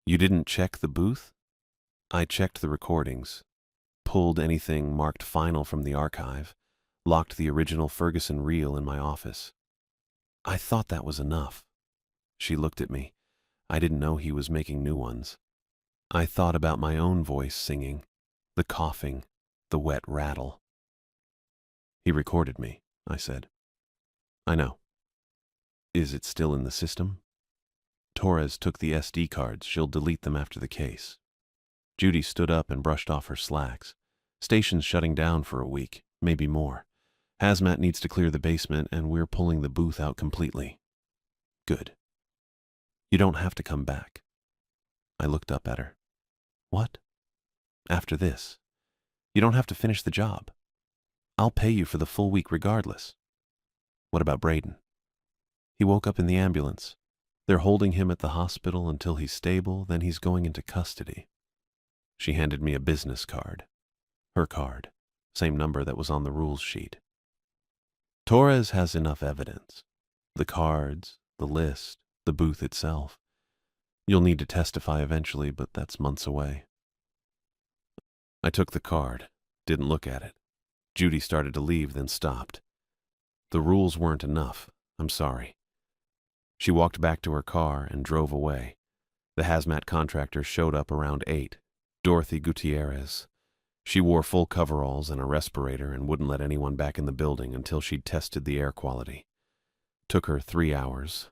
"You didn't check the booth?" "I checked the recordings. pulled anything marked final from the archive, locked the original Ferguson reel in my office. I thought that was enough. She looked at me. I didn't know he was making new ones. I thought about my own voice singing, the coughing, the wet rattle. He recorded me, I said. I know. Is it still in the system? Torres took the SD cards. She'll delete them after the case. Judy stood up and brushed off her slacks. Station's shutting down for a week, maybe more. Hazmat needs to clear the basement, and we're pulling the booth out completely. Good. You don't have to come back. I looked up at her. What? After this. You don't have to finish the job. I'll pay you for the full week regardless. What about Braden? He woke up in the ambulance. They're holding him at the hospital until he's stable, then he's going into custody. She handed me a business card. Her card. Same number that was on the rules sheet. Torres has enough evidence. The cards, the list, the booth itself. You'll need to testify eventually, but that's months away. I took the card, didn't look at it. Judy started to leave, then stopped. The rules weren't enough. I'm sorry. She walked back to her car and drove away. The hazmat contractor showed up around 8. Dorothy Gutierrez. She wore full coveralls and a respirator and wouldn't let anyone back in the building until she'd tested the air quality. Took her 3 hours.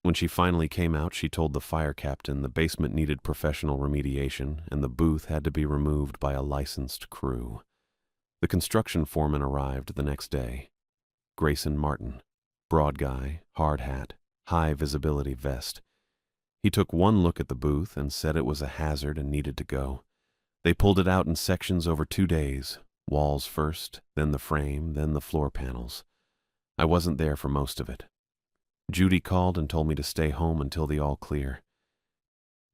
When she finally came out, she told the fire captain the basement needed professional remediation and the booth had to be removed by a licensed crew. The construction foreman arrived the next day. Grayson Martin. Broad guy, hard hat, high visibility vest. He took one look at the booth and said it was a hazard and needed to go. They pulled it out in sections over 2 days, walls first, then the frame, then the floor panels. I wasn't there for most of it. Judy called and told me to stay home until the all clear.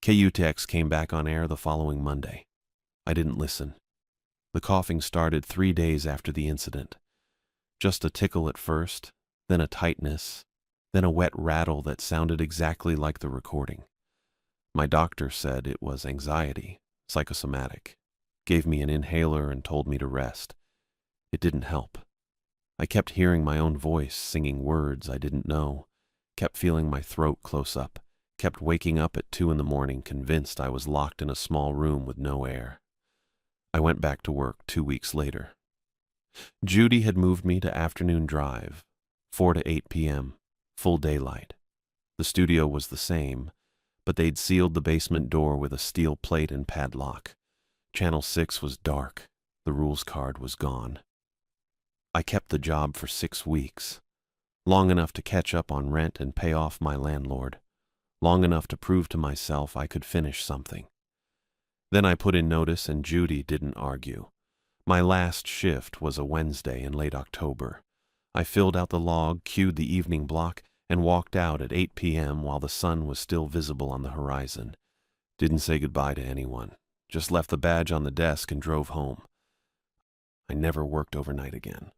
KUTX came back on air the following Monday. I didn't listen. The coughing started 3 days after the incident. Just a tickle at first, then a tightness, then a wet rattle that sounded exactly like the recording. My doctor said it was anxiety, psychosomatic, gave me an inhaler and told me to rest. It didn't help. I kept hearing my own voice singing words I didn't know, kept feeling my throat close up, kept waking up at 2 a.m. convinced I was locked in a small room with no air. I went back to work 2 weeks later. Judy had moved me to afternoon drive, 4 to 8 p.m., full daylight. The studio was the same, but they'd sealed the basement door with a steel plate and padlock. Channel 6 was dark. The rules card was gone. I kept the job for 6 weeks, long enough to catch up on rent and pay off my landlord, long enough to prove to myself I could finish something. Then I put in notice and Judy didn't argue. My last shift was a Wednesday in late October. I filled out the log, cued the evening block, and walked out at 8 p.m. while the sun was still visible on the horizon. Didn't say goodbye to anyone. Just left the badge on the desk and drove home. I never worked overnight again.